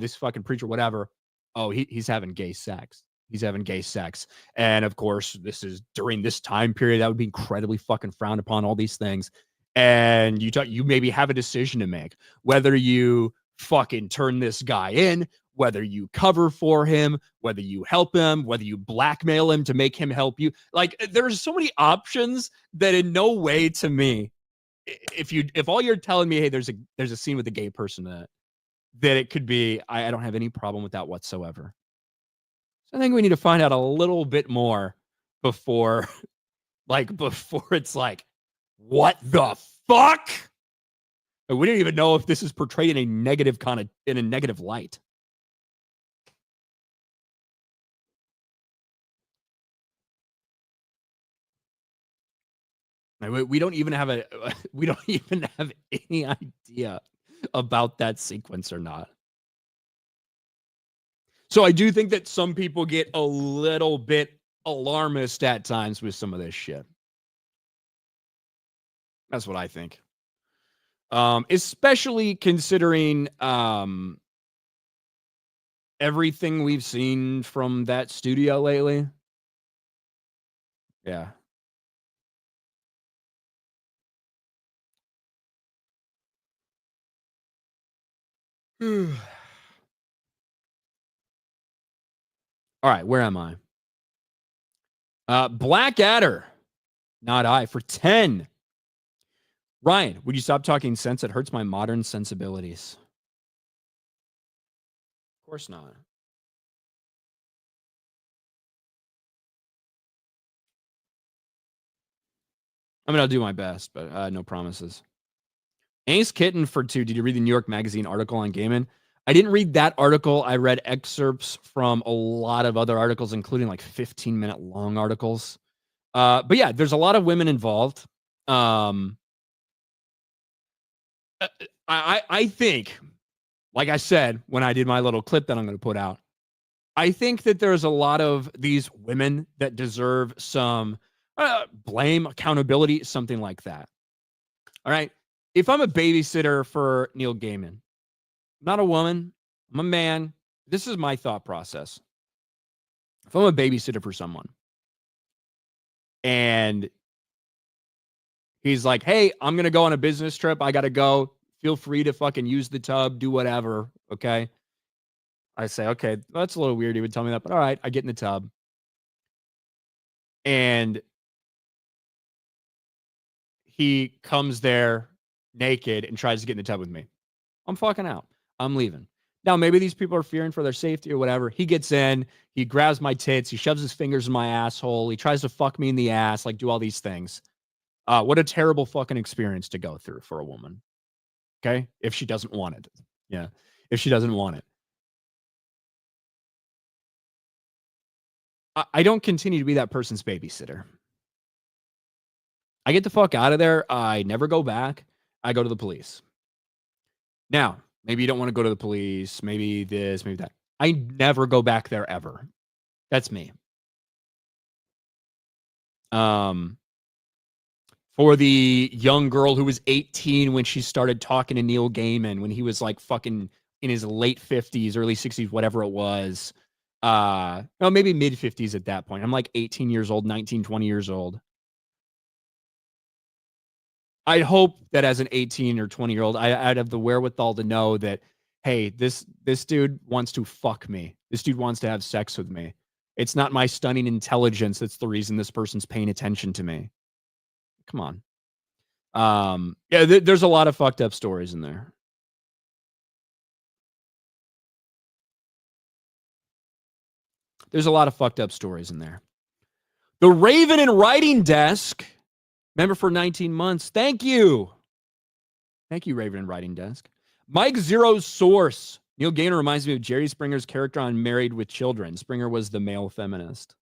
this fucking preacher, whatever. Oh, he's having gay sex. He's having gay sex. And of course, this is during this time period that would be incredibly fucking frowned upon, all these things. And you maybe have a decision to make, whether you fucking turn this guy in, whether you cover for him, whether you help him, whether you blackmail him to make him help you. Like, there's so many options that in no way, to me, if all you're telling me, hey, there's a scene with a gay person in it, that it could be, I don't have any problem with that whatsoever. So I think we need to find out a little bit more before it's like, what the fuck? And we don't even know if this is portrayed in a negative light. We don't even have any idea about that sequence or not. So I do think that some people get a little bit alarmist at times with some of this shit. That's what I think. Especially considering everything we've seen from that studio lately. Yeah. All right, where am I? Blackadder, not I, for 10. Ryan, would you stop talking sense? It hurts my modern sensibilities. Of course not. I mean, I'll do my best, but no promises. Ace Kitten for 2. Did you read the New York Magazine article on Gaiman? I didn't read that article. I read excerpts from a lot of other articles, including like 15-minute long articles. But yeah, there's a lot of women involved. I think, like I said, when I did my little clip that I'm going to put out, I think that there's a lot of these women that deserve some blame, accountability, something like that. All right. If I'm a babysitter for Neil Gaiman, I'm not a woman, I'm a man. This is my thought process. If I'm a babysitter for someone and he's like, hey, I'm going to go on a business trip. I got to go. Feel free to fucking use the tub, do whatever. Okay. I say, okay, that's a little weird. He would tell me that, but all right, I get in the tub. And he comes there naked and tries to get in the tub with me. I'm fucking out. I'm leaving. Now, maybe these people are fearing for their safety or whatever. He gets in, he grabs my tits, he shoves his fingers in my asshole, he tries to fuck me in the ass, like do all these things. What a terrible fucking experience to go through for a woman. Okay? If she doesn't want it. Yeah. If she doesn't want it. I don't continue to be that person's babysitter. I get the fuck out of there. I never go back. I go to the police. Now, maybe you don't want to go to the police. Maybe this, maybe that. I never go back there ever. That's me. For the young girl who was 18 when she started talking to Neil Gaiman, when he was like fucking in his late 50s, early 60s, whatever it was. No, maybe mid-50s at that point. I'm like 18 years old, 19, 20 years old. I hope that as an 18 or 20-year-old, I'd have the wherewithal to know that, hey, this dude wants to fuck me. This dude wants to have sex with me. It's not my stunning intelligence that's the reason this person's paying attention to me. Come on. Yeah, there's a lot of fucked up stories in there. There's a lot of fucked up stories in there. The Raven and Writing Desk, member for 19 months. Thank you. Thank you, Raven and Writing Desk. Mike Zero's source. Neil Gaiman reminds me of Jerry Springer's character on Married with Children. Springer was the male feminist.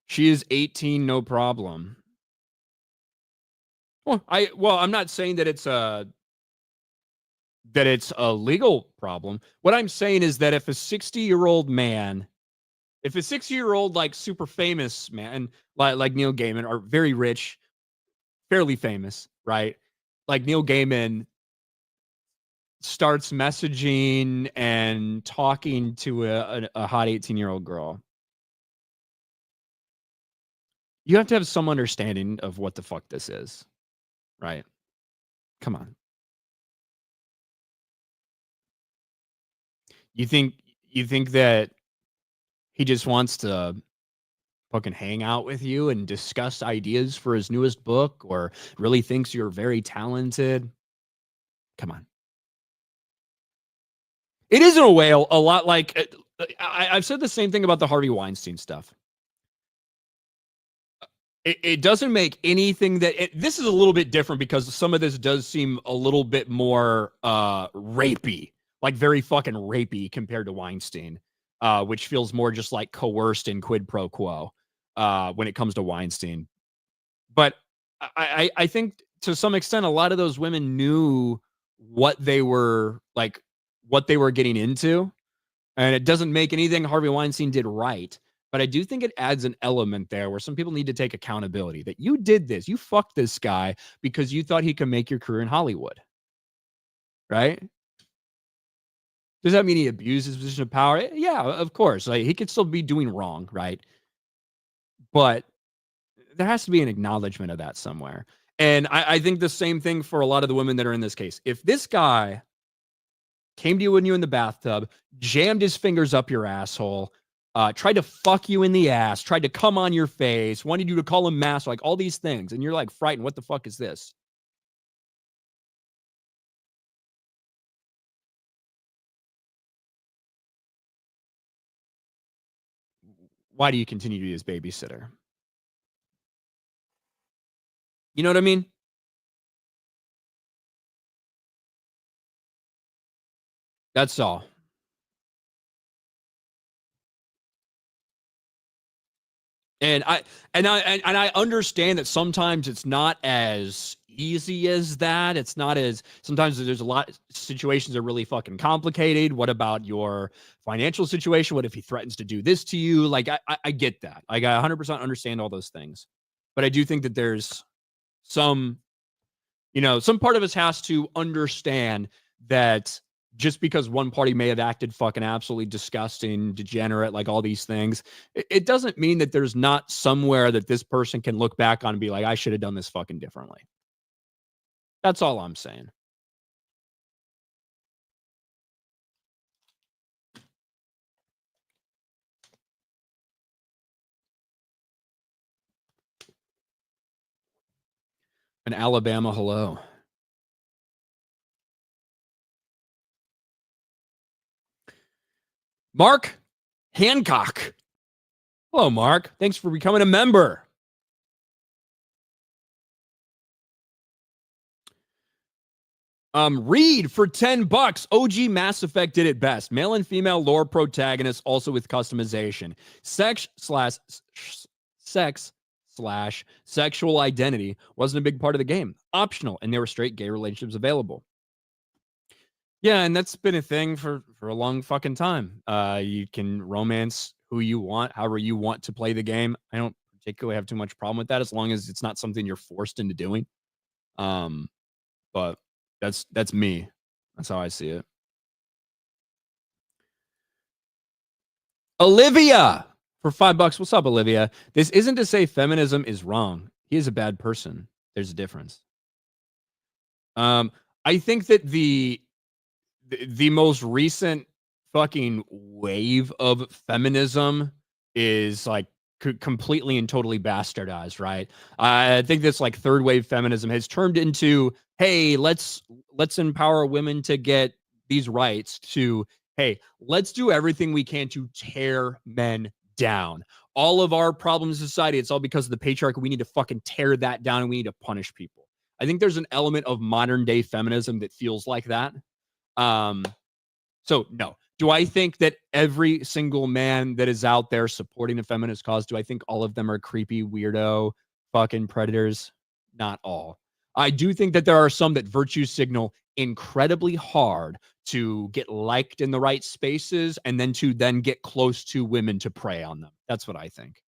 She is 18, no problem. Well, I'm not saying that it's a legal problem. What I'm saying is that if a 60-year-old man, if a 60-year-old like super famous man like Neil Gaiman, are very rich, fairly famous, right? Like Neil Gaiman starts messaging and talking to a hot 18-year-old girl, you have to have some understanding of what the fuck this is, right? Come on. You think that he just wants to fucking hang out with you and discuss ideas for his newest book, or really thinks you're very talented? Come on. It is in a way a lot like I've said the same thing about the Harvey Weinstein stuff. It doesn't make anything that this is a little bit different because some of this does seem a little bit more rapey, like very fucking rapey compared to Weinstein, which feels more just like coerced and quid pro quo when it comes to Weinstein. But I think to some extent, a lot of those women knew what they were getting into, and it doesn't make anything Harvey Weinstein did right. But I do think it adds an element there where some people need to take accountability that you did this. You fucked this guy because you thought he could make your career in Hollywood. Right? Does that mean he abused his position of power? Yeah, of course. Like, he could still be doing wrong, right? But there has to be an acknowledgement of that somewhere. And I think the same thing for a lot of the women that are in this case. If this guy came to you when you were in the bathtub, jammed his fingers up your asshole, tried to fuck you in the ass, tried to come on your face, wanted you to call him master, like all these things, and you're like frightened, what the fuck is this? Why do you continue to be his babysitter? You know what I mean? That's all. And I understand that sometimes it's not as easy as that. It's not as, sometimes there's a lot of situations that are really fucking complicated. What about your financial situation? What if he threatens to do this to you? Like, I get that. Like, I 100% understand all those things. But I do think that there's some part of us has to understand that just because one party may have acted fucking absolutely disgusting, degenerate, like all these things, it doesn't mean that there's not somewhere that this person can look back on and be like, I should have done this fucking differently. That's all I'm saying. An Alabama hello. Mark Hancock. Hello, Mark. Thanks for becoming a member. Reed for $10. OG Mass Effect did it best. Male and female lore protagonists, also with customization. Sex/sexual identity wasn't a big part of the game. Optional, and there were straight gay relationships available. Yeah, and that's been a thing for a long fucking time. You can romance who you want, however you want to play the game. I don't particularly have too much problem with that, as long as it's not something you're forced into doing. But that's me. That's how I see it. Olivia for $5. What's up, Olivia? This isn't to say feminism is wrong. He is a bad person. There's a difference. I think that the most recent fucking wave of feminism is like completely and totally bastardized, right? I think this like third wave feminism has turned into, hey, let's empower women to get these rights, to, hey, let's do everything we can to tear men down. All of our problems in society, it's all because of the patriarchy. We need to fucking tear that down, and we need to punish people. I think there's an element of modern day feminism that feels like that. So no. Do I think that every single man that is out there supporting a feminist cause, do I think all of them are creepy, weirdo, fucking predators? Not all. I do think that there are some that virtue signal incredibly hard to get liked in the right spaces and then to then get close to women to prey on them. That's what I think.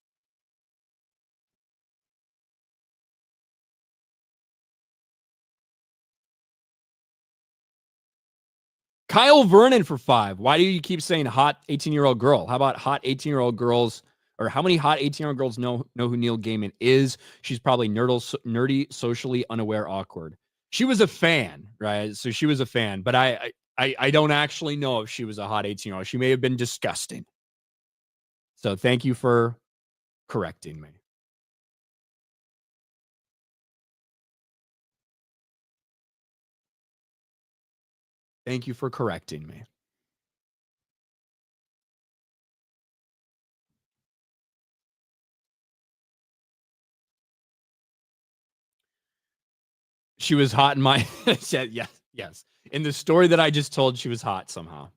Kyle Vernon for $5. Why do you keep saying hot 18-year-old girl? How about hot 18-year-old girls, or how many hot 18-year-old girls know who Neil Gaiman is? She's probably nerdy, socially unaware, awkward. She was a fan, right? So she was a fan, but I don't actually know if she was a hot 18-year-old. She may have been disgusting. So thank you for correcting me. Thank you for correcting me. She was hot in my yes. In the story that I just told, she was hot somehow.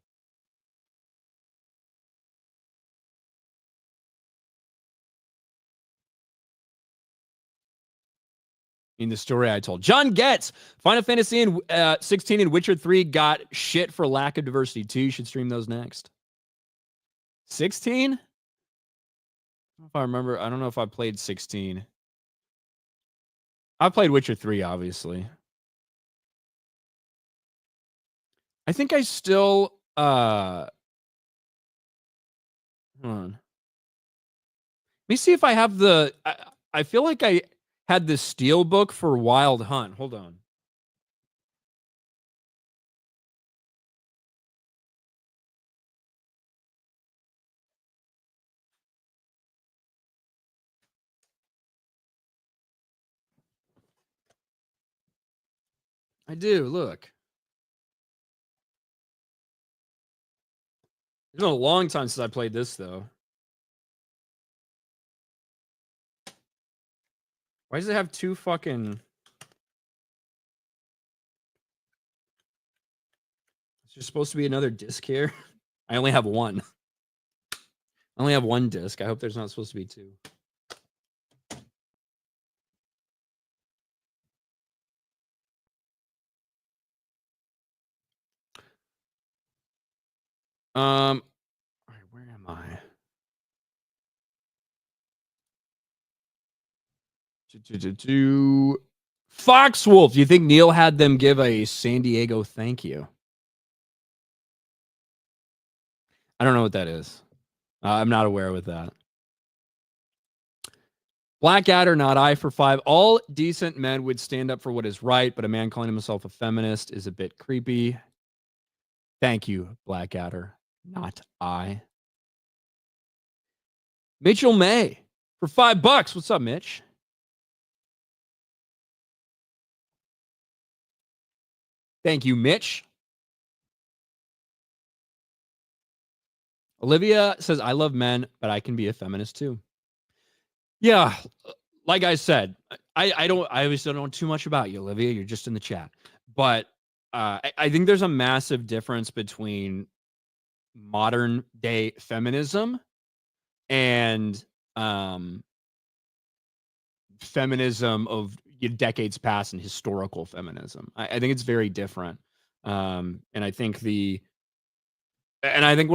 In the story I told. John Getz, Final Fantasy and 16 and Witcher 3 got shit for lack of diversity too. You should stream those next. 16? If I remember, I don't know if I played 16. I played Witcher 3, obviously. I think I still hold on. Let me see if I have the I feel like I had the steel book for Wild Hunt. Hold on. I do. Look. It's been a long time since I played this, though. Why does it have two fucking... Is there supposed to be another disc here? I only have one. I only have one disc. I hope there's not supposed to be two. All right, where am I? Foxwolf. Do you think Neil had them give a San Diego thank you? I don't know what that is. I'm not aware with that. Blackadder, not I for $5. All decent men would stand up for what is right, but a man calling himself a feminist is a bit creepy. Thank you, Blackadder, not I. Mitchell May for $5. What's up, Mitch? Thank you, Mitch. Olivia says, I love men, but I can be a feminist too. Yeah, like I said, I obviously don't know too much about you, Olivia. You're just in the chat. But I think there's a massive difference between modern day feminism and feminism of decades past and historical feminism. I think it's very different. And I think one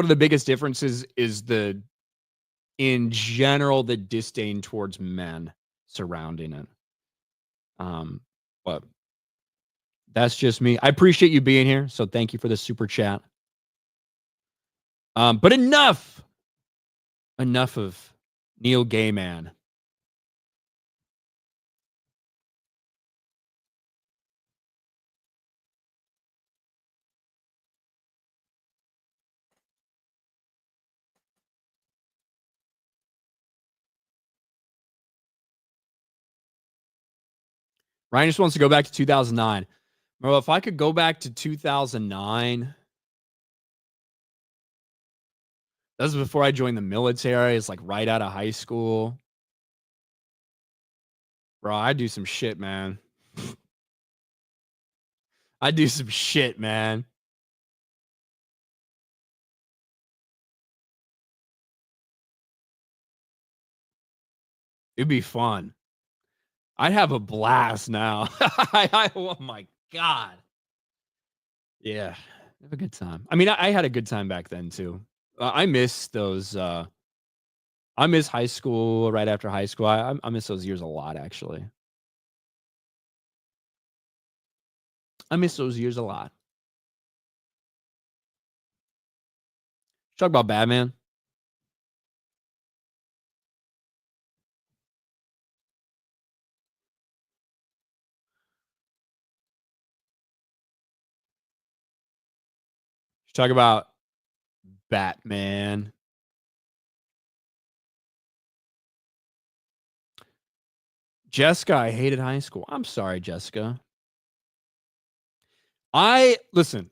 of the biggest differences is the in general the disdain towards men surrounding it. But that's just me. I appreciate you being here, so thank you for the super chat. But enough of Neil Gaiman. Ryan just wants to go back to 2009. Well, if I could go back to 2009, that was before I joined the military. It's like right out of high school. Bro, I do some shit, man. I do some shit, man. It'd be fun. I'd have a blast now. Oh my God. Yeah. Have a good time. I mean, I had a good time back then too. I miss those. I miss high school, right after high school. I miss those years a lot, actually. I miss those years a lot. Talk about Batman. Talk about Batman. Jessica, I hated high school. I'm sorry, Jessica. I was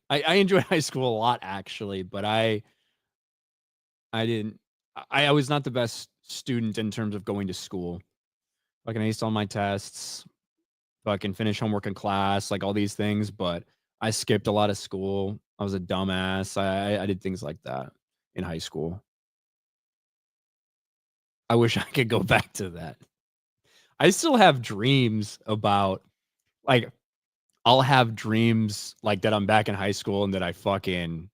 I enjoyed high school a lot, actually, but I was not the best student in terms of going to school. Fucking aced all my tests, fucking finish homework in class, like all these things, but I skipped a lot of school. I was a dumbass. I did things like that in high school. I wish I could go back to that. I still have dreams about, like, I'll have dreams like that I'm back in high school and that I fucking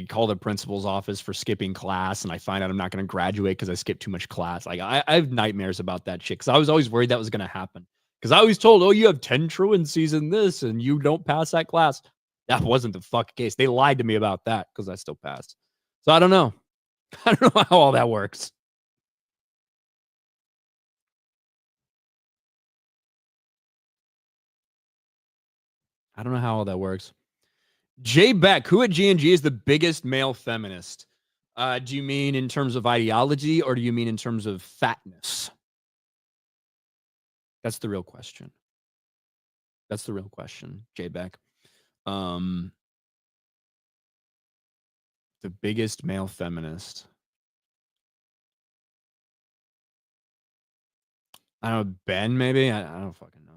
call the principal's office for skipping class, and I find out I'm not going to graduate because I skipped too much class. Like, I have nightmares about that shit because I was always worried that was going to happen. Because I was told, oh, you have 10 truancies in this and you don't pass that class. That wasn't the fuck case. They lied to me about that because I still passed. So I don't know. I don't know how all that works. I don't know how all that works. Jay Beck, who at G&G is the biggest male feminist? Do you mean in terms of ideology or do you mean in terms of fatness? That's the real question. That's the real question, Jay Beck. The biggest male feminist. I don't know, Ben, maybe? I don't fucking know.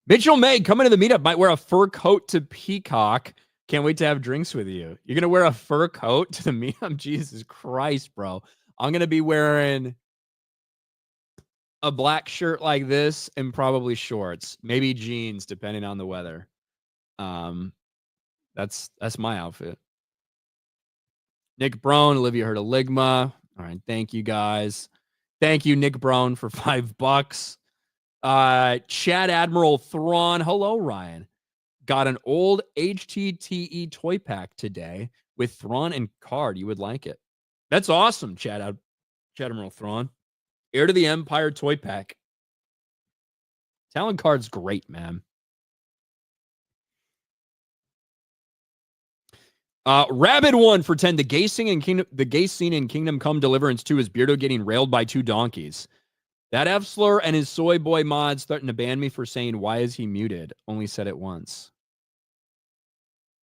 Mitchell May, coming to the meetup, might wear a fur coat to Peacock. Can't wait to have drinks with you. You're going to wear a fur coat to the meetup? Jesus Christ, bro. I'm going to be wearing a black shirt like this and probably shorts, maybe jeans, depending on the weather. That's my outfit. Nick Brown, Olivia Hertaligma. All right, thank you guys. Thank you, Nick Brown, for $5. Chad Admiral Thrawn. Hello, Ryan. Got an old HTTE toy pack today with Thrawn and card. You would like it. That's awesome, Chad Admiral Thrawn. Heir to the Empire toy pack. Talon card's great, man. Rabid one for 10. The gay scene in Kingdom Come Deliverance 2 is Beardo getting railed by 2 donkeys. That F slur and his soy boy mods threatened to ban me for saying, why is he muted? Only said it once.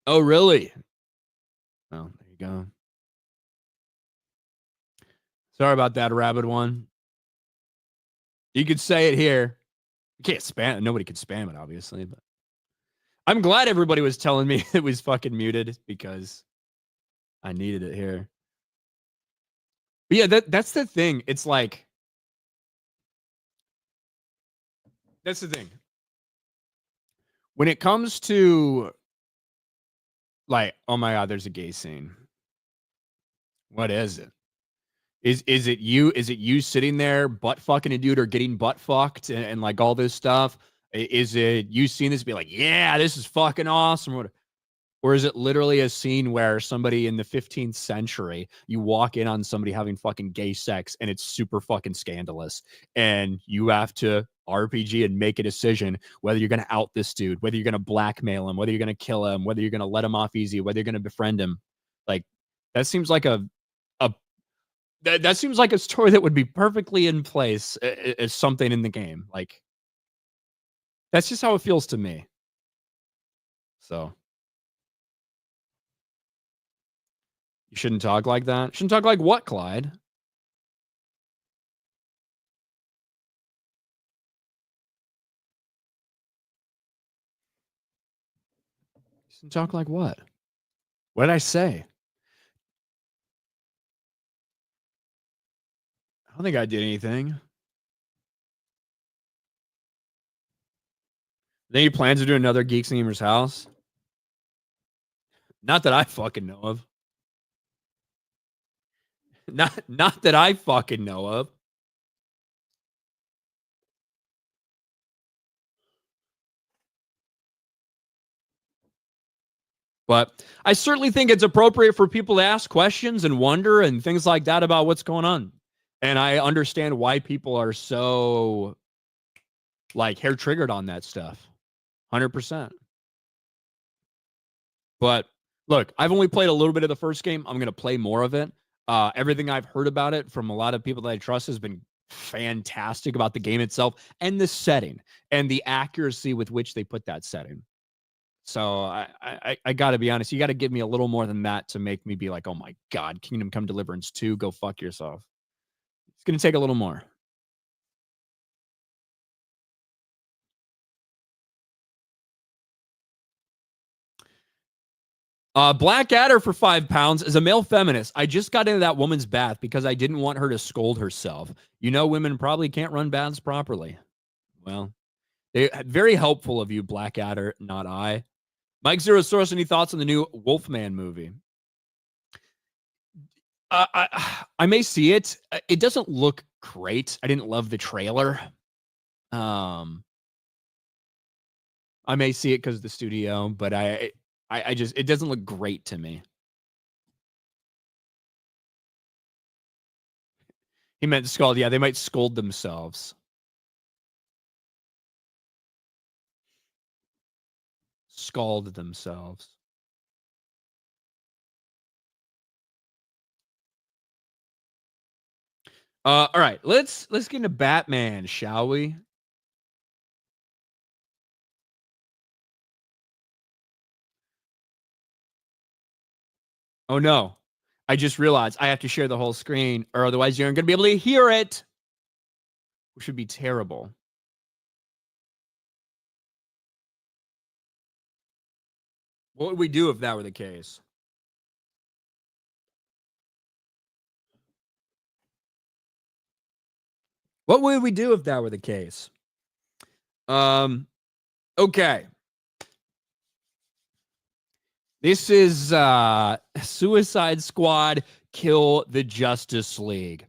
Oh, really? Oh, there you go. Sorry about that, Rabid one. You could say it here. You can't spam it. Nobody could spam it, obviously, but I'm glad everybody was telling me it was fucking muted because I needed it here. But yeah, that's the thing. It's like, that's the thing. when it comes to like, oh my God, there's a gay scene. What is it? Is it you? Is it you sitting there butt fucking a dude or getting butt fucked and like all this stuff? Is it you seeing this be like, yeah, this is fucking awesome? Or is it literally a scene where somebody in the 15th century, you walk in on somebody having fucking gay sex and it's super fucking scandalous, and you have to RPG and make a decision whether you're going to out this dude, whether you're going to blackmail him, whether you're going to kill him, whether you're going to let him off easy, whether you're going to befriend him. Like, that seems like that seems like a story that would be perfectly in place as something in the game. Like, that's just how it feels to me. So you shouldn't talk like that. Shouldn't talk like what, Clyde? You shouldn't talk like what? What did I say? I don't think I did anything. Any plans to do another Geeks and Gamers house? Not that I fucking know of. Not that I fucking know of. But I certainly think it's appropriate for people to ask questions and wonder and things like that about what's going on. And I understand why people are so like hair triggered on that stuff. 100%. But look, I've only played a little bit of the first game. I'm going to play more of it. Everything I've heard about it from a lot of people that I trust has been fantastic about the game itself and the setting and the accuracy with which they put that setting. So I got to be honest. You got to give me a little more than that to make me be like, oh my God, Kingdom Come Deliverance 2, go fuck yourself. It's going to take a little more. Blackadder for £5 is a male feminist. I just got into that woman's bath because I didn't want her to scold herself. You know, women probably can't run baths properly. Well, they very helpful of you, Blackadder, not I. Mike Zero Source, any thoughts on the new Wolfman movie? I may see it. It doesn't look great. I didn't love the trailer. I may see it because of the studio, but I just, it doesn't look great to me. He meant scold. Yeah, they might scold themselves. Scald themselves. All right, let's get into Batman, shall we? Oh no. I just realized I have to share the whole screen, or otherwise you aren't going to be able to hear it, which would be terrible. What would we do if that were the case? What would we do if that were the case? Okay. This is Suicide Squad Kill the Justice League.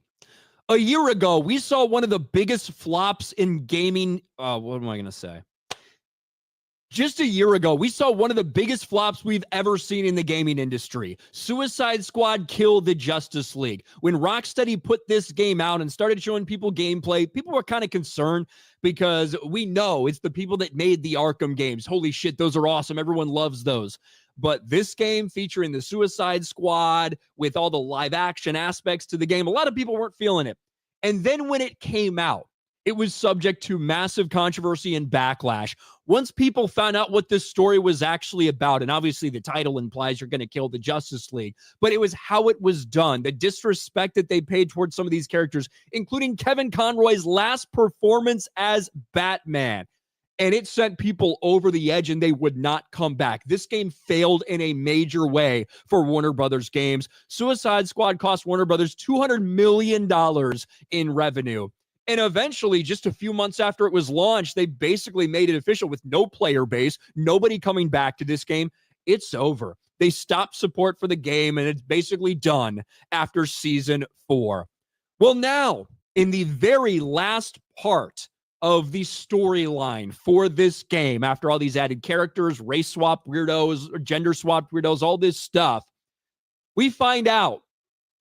A year ago, we saw one of the biggest flops in gaming. What am I going to say? Just a year ago, we saw one of the biggest flops we've ever seen in the gaming industry. Suicide Squad Kill the Justice League. When Rocksteady put this game out and started showing people gameplay, people were kind of concerned because we know it's the people that made the Arkham games. Holy shit, those are awesome. Everyone loves those. But this game featuring the Suicide Squad with all the live action aspects to the game, a lot of people weren't feeling it. And then when it came out, it was subject to massive controversy and backlash. Once people found out what this story was actually about, and obviously the title implies you're going to kill the Justice League, but it was how it was done, the disrespect that they paid towards some of these characters, including Kevin Conroy's last performance as Batman. And it sent people over the edge and they would not come back. This game failed in a major way for Warner Brothers Games. Suicide Squad cost Warner Brothers $200 million in revenue. And eventually, just a few months after it was launched, they basically made it official with no player base, nobody coming back to this game. It's over. They stopped support for the game, and it's basically done after season 4. Well, now, in the very last part of the storyline for this game, after all these added characters, race swap weirdos, gender swap weirdos, all this stuff, we find out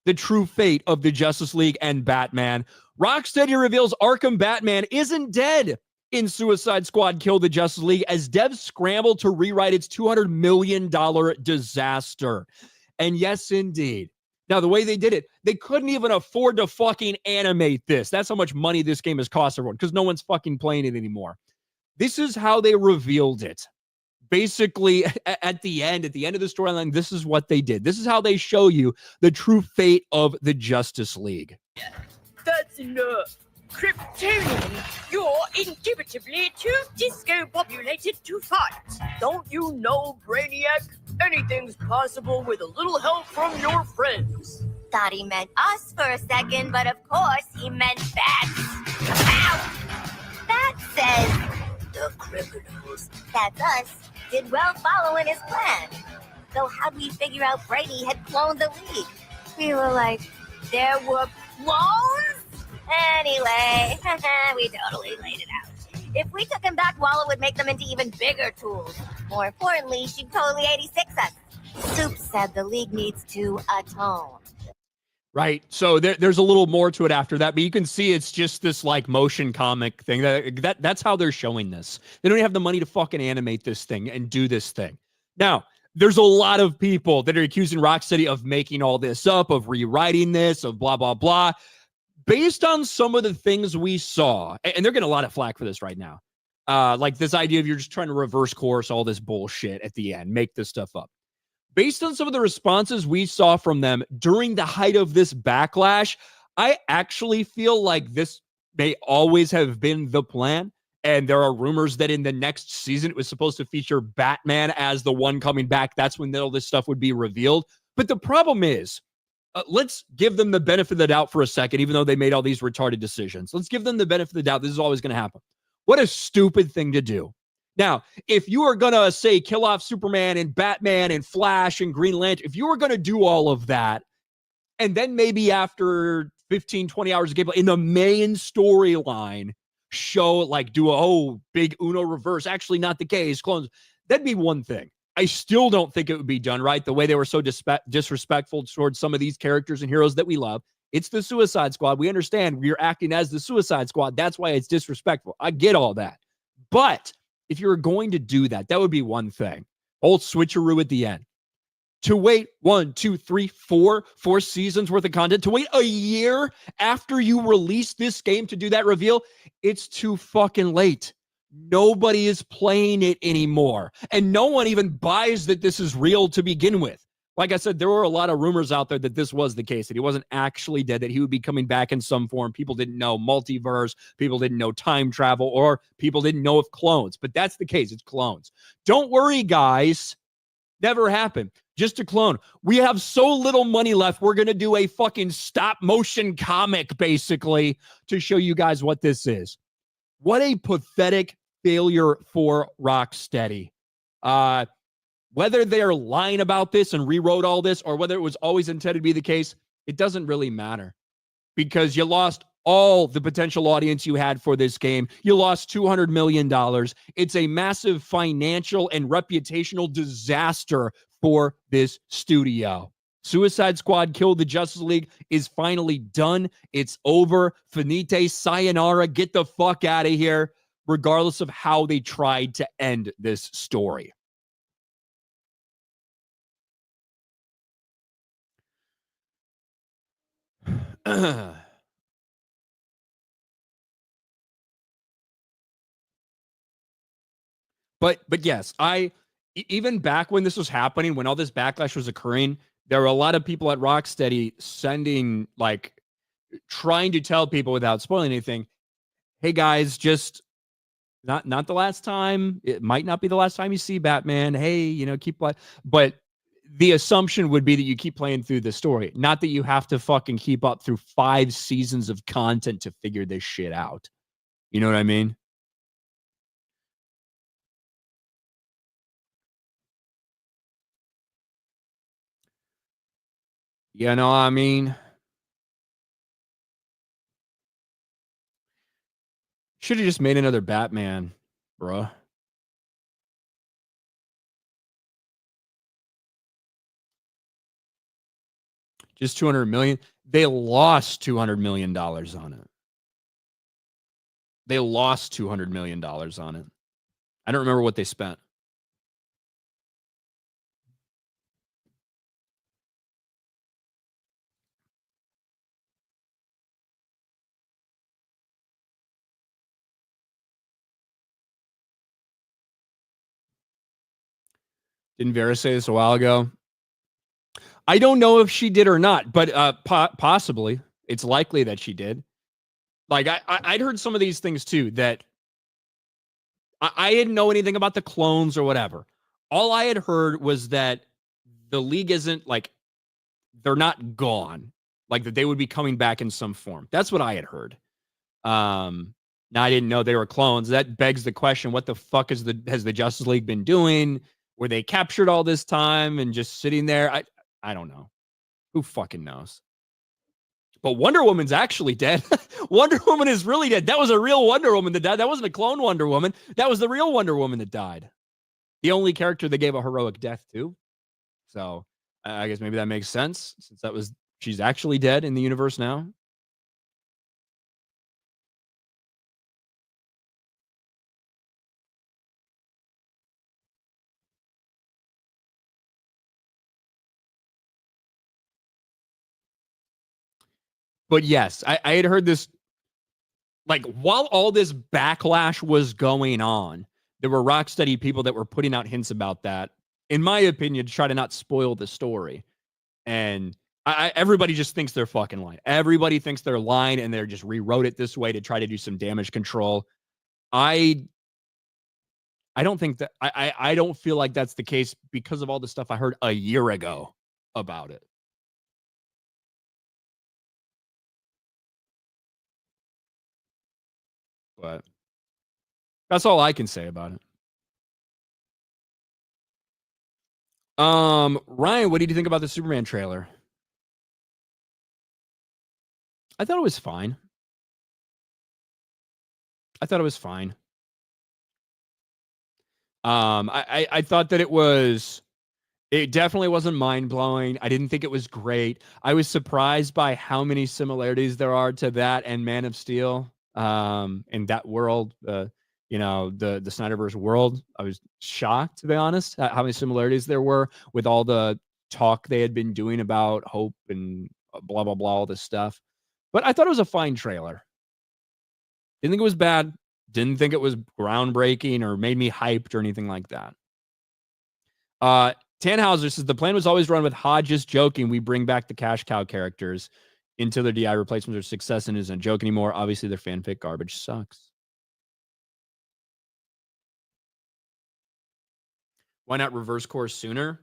the true fate of the Justice League and Batman. Rocksteady reveals Arkham Batman isn't dead in Suicide Squad Kill the Justice League as devs scramble to rewrite its $200 million disaster. And yes, indeed. Now, the way they did it, they couldn't even afford to fucking animate this. That's how much money this game has cost everyone, because no one's fucking playing it anymore. This is how they revealed it. Basically, at the end of the storyline, this is what they did. This is how they show you the true fate of the Justice League. That's enough. Kryptonian, you're indubitably too disco-populated to fight. Don't you know, Brainiac? Anything's possible with a little help from your friends. Thought he meant us for a second, but of course he meant bats. Ow! That says The criminals. that's us. Did well following his plan. So how'd we figure out Brady had cloned the League? We were like, there were clones? Anyway, we totally laid it out. If we took him back, Walla would make them into even bigger tools. More importantly, she'd totally 86 us. Soup said the League needs to atone. Right. So there's a little more to it after that, but you can see it's just this like motion comic thing. That's how they're showing this. They don't have the money to fucking animate this thing and do this thing. Now, there's a lot of people that are accusing Rocksteady of making all this up, of rewriting this, of blah, blah, blah. Based on some of the things we saw, and they're getting a lot of flack for this right now. Like this idea of you're just trying to reverse course all this bullshit at the end, make this stuff up. Based on some of the responses we saw from them during the height of this backlash, I actually feel like this may always have been the plan. And there are rumors that in the next season, it was supposed to feature Batman as the one coming back. That's when all this stuff would be revealed. But the problem is, let's give them the benefit of the doubt for a second, even though they made all these retarded decisions. Let's give them the benefit of the doubt. This is always going to happen. What a stupid thing to do. Now, if you are going to say kill off Superman and Batman and Flash and Green Lantern, if you were going to do all of that, and then maybe after 15, 20 hours of gameplay in the main storyline, show like do a big Uno reverse, actually not the case, clones, that'd be one thing. I still don't think it would be done right the way they were so disrespectful towards some of these characters and heroes that we love. It's the Suicide Squad. We understand we're acting as the Suicide Squad. That's why it's disrespectful. I get all that. But if you were going to do that, that would be one thing. Old switcheroo at the end. To wait 1, 2, 3, 4 seasons worth of content, to wait a year after you release this game to do that reveal, it's too fucking late. Nobody is playing it anymore. And no one even buys that this is real to begin with. Like I said, there were a lot of rumors out there that this was the case, that he wasn't actually dead, that he would be coming back in some form. People didn't know multiverse. People didn't know time travel, or people didn't know of clones. But that's the case. It's clones. Don't worry, guys. Never happened. Just a clone. We have so little money left. We're going to do a fucking stop motion comic, basically, to show you guys what this is. What a pathetic failure for Rocksteady. Whether they're lying about this and rewrote all this, or whether it was always intended to be the case, it doesn't really matter, because you lost all the potential audience you had for this game. You lost $200 million. It's a massive financial and reputational disaster for this studio. Suicide Squad Kill the Justice League is finally done. It's over. Finite, sayonara, get the fuck out of here, regardless of how they tried to end this story. But yes, even back when this was happening, when all this backlash was occurring, there were a lot of people at Rocksteady sending, like, trying to tell people without spoiling anything, hey guys, just not the last time. It might not be the last time you see Batman. Hey, keep, but the assumption would be that you keep playing through the story, not that you have to fucking keep up through 5 seasons of content to figure this shit out. You know what I mean? You know what I mean? Should have just made another Batman, bruh. Just 200 million. They lost $200 million on it. They lost $200 million on it. I don't remember what they spent. Didn't Vera say this a while ago? I don't know if she did or not, but possibly. It's likely that she did. Like, I'd heard some of these things too, that I didn't know anything about the clones or whatever. All I had heard was that the League isn't, like, they're not gone. Like, that they would be coming back in some form. That's what I had heard. Now, I didn't know they were clones. That begs the question, what the fuck has the Justice League been doing? Were they captured all this time and just sitting there? I don't know. Who fucking knows? But Wonder Woman's actually dead. Wonder Woman is really dead. That was a real Wonder Woman that died. That wasn't a clone Wonder Woman. That was the real Wonder Woman that died. The only character they gave a heroic death to. So I guess maybe that makes sense, since she's actually dead in the universe now. But yes, I had heard this, like, while all this backlash was going on, there were Rocksteady people that were putting out hints about that, in my opinion, to try to not spoil the story. And everybody just thinks they're fucking lying. Everybody thinks they're lying, and they're just rewrote it this way to try to do some damage control. I don't think that, I don't feel like that's the case because of all the stuff I heard a year ago about it. But that's all I can say about it. Ryan, what did you think about the Superman trailer? I thought it was fine. I thought that it definitely wasn't mind-blowing. I didn't think it was great. I was surprised by how many similarities there are to that and Man of Steel, in that world, the Snyderverse world. I was shocked, to be honest, at how many similarities there were with all the talk they had been doing about hope and blah, blah, blah, all this stuff. But I thought it was a fine trailer. Didn't think it was bad. Didn't think it was groundbreaking or made me hyped or anything like that. Tannhauser says the plan was always run with Hodges joking. We bring back the cash cow characters until their DI replacements are success and isn't a joke anymore. Obviously, their fanfic garbage sucks. Why not reverse course sooner?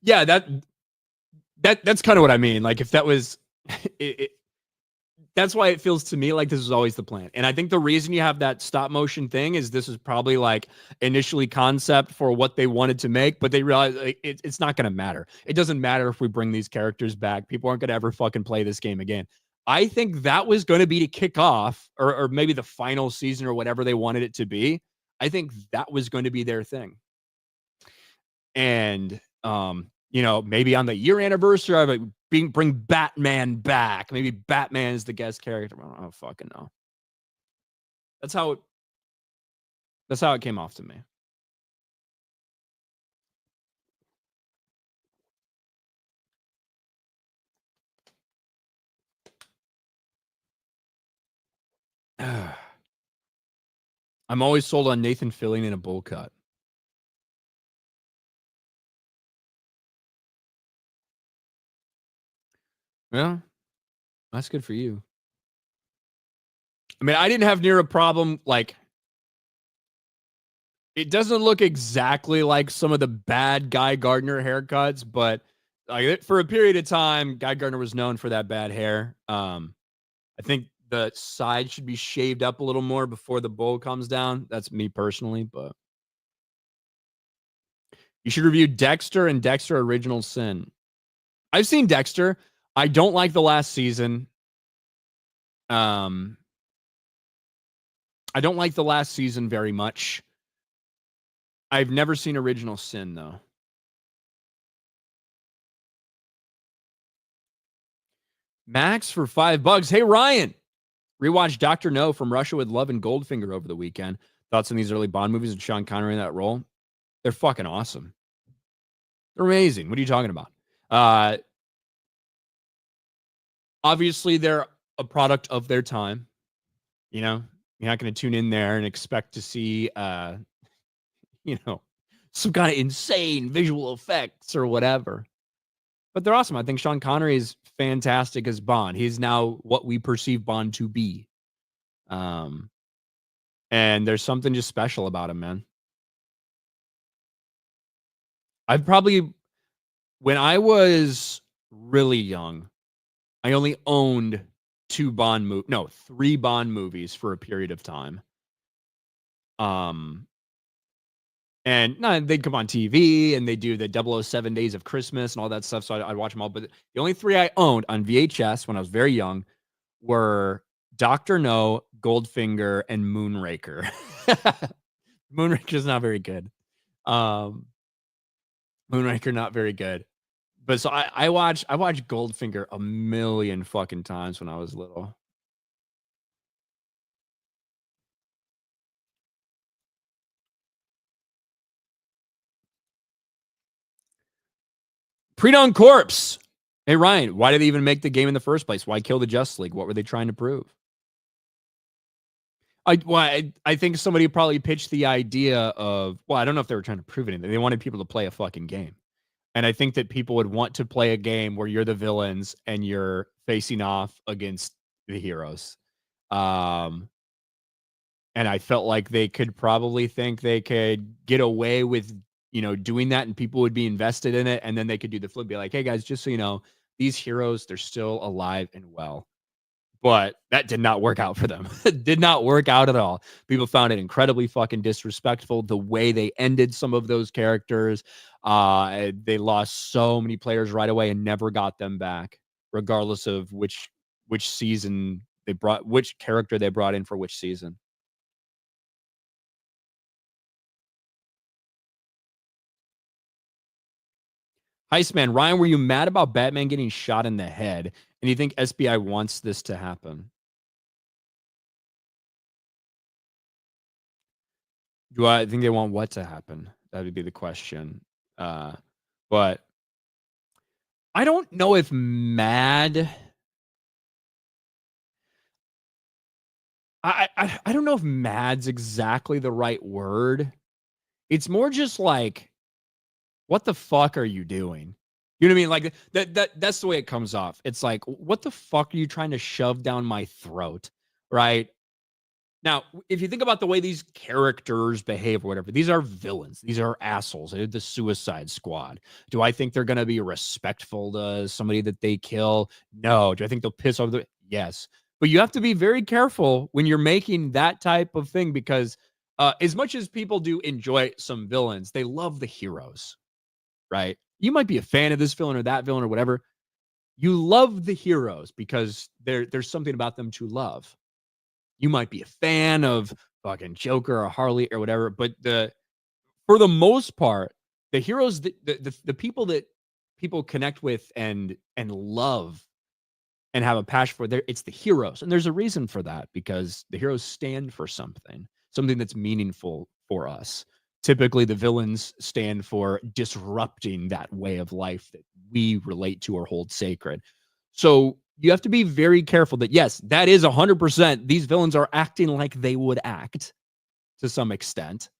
Yeah, that's kind of what I mean. Like, if that was that's why it feels to me like this was always the plan. And I think the reason you have that stop motion thing is this was probably like initially concept for what they wanted to make, but they realized it's not going to matter. It doesn't matter if we bring these characters back. People aren't going to ever fucking play this game again. I think that was going to be to kick off, or maybe the final season or whatever they wanted it to be. I think that was going to be their thing. And, maybe on the year anniversary of it, bring Batman back. Maybe Batman is the guest character. I don't fucking know. That's how it came off to me. I'm always sold on Nathan Fillion in a bowl cut. Yeah, that's good for you. I mean, I didn't have near a problem. Like, It doesn't look exactly like some of the bad Guy Gardner haircuts, but like for a period of time, Guy Gardner was known for that bad hair. I think the side should be shaved up a little more before the bowl comes down. That's me personally, but you should review Dexter and Dexter Original Sin. I've seen Dexter. I don't like the last season. I don't like the last season very much. I've never seen Original Sin, though. Max for $5. Hey, Ryan. Rewatched Dr. No from Russia with Love and Goldfinger over the weekend. Thoughts on these early Bond movies and Sean Connery in that role? They're fucking awesome. They're amazing. What are you talking about? Obviously, they're a product of their time. You know, you're not going to tune in there and expect to see some kind of insane visual effects or whatever. But they're awesome. I think Sean Connery is fantastic as Bond. He's now what we perceive Bond to be. And there's something just special about him, man. When I was really young, I only owned 3 Bond movies for a period of time. And they'd come on TV and they do the 007 Days of Christmas and all that stuff. So I'd watch them all. But the only 3 I owned on VHS when I was very young were Dr. No, Goldfinger, and Moonraker. Moonraker's not very good. Moonraker, not very good. But so I watched Goldfinger a million fucking times when I was little. Pre-dawn corpse. Hey, Ryan, why did they even make the game in the first place? Why kill the Justice League? What were they trying to prove? I think somebody probably pitched the idea of, I don't know if they were trying to prove anything. They wanted people to play a fucking game. And I think that people would want to play a game where you're the villains and you're facing off against the heroes. And I felt like they could probably think they could get away with, doing that and people would be invested in it. And then they could do the flip, be like, hey guys, just so you know, these heroes, they're still alive and well. But that did not work out for them. It did not work out at all. People found it incredibly fucking disrespectful the way they ended some of those characters. They lost so many players right away and never got them back, regardless of which season they brought, which character they brought in for which season. Heistman, Ryan, were you mad about Batman getting shot in the head? And do you think SBI wants this to happen? Do I think they want what to happen? That would be the question. But I don't know if mad. I don't know if mad's exactly the right word. It's more just like, what the fuck are you doing? You know what I mean? Like that's the way it comes off. It's like, what the fuck are you trying to shove down my throat? Right? Now, if you think about the way these characters behave or whatever, these are villains. These are assholes. They're the Suicide Squad. Do I think they're going to be respectful to somebody that they kill? No. Do I think they'll piss off the... Yes. But you have to be very careful when you're making that type of thing because as much as people do enjoy some villains, they love the heroes, right? You might be a fan of this villain or that villain or whatever. You love the heroes because there's something about them to love. You might be a fan of fucking Joker or Harley or whatever, but for the most part, the heroes, the people that people connect with and love and have a passion for, it's the heroes. And there's a reason for that because the heroes stand for something that's meaningful for us. Typically, the villains stand for disrupting that way of life that we relate to or hold sacred. So you have to be very careful that, yes, that is 100%. These villains are acting like they would act to some extent.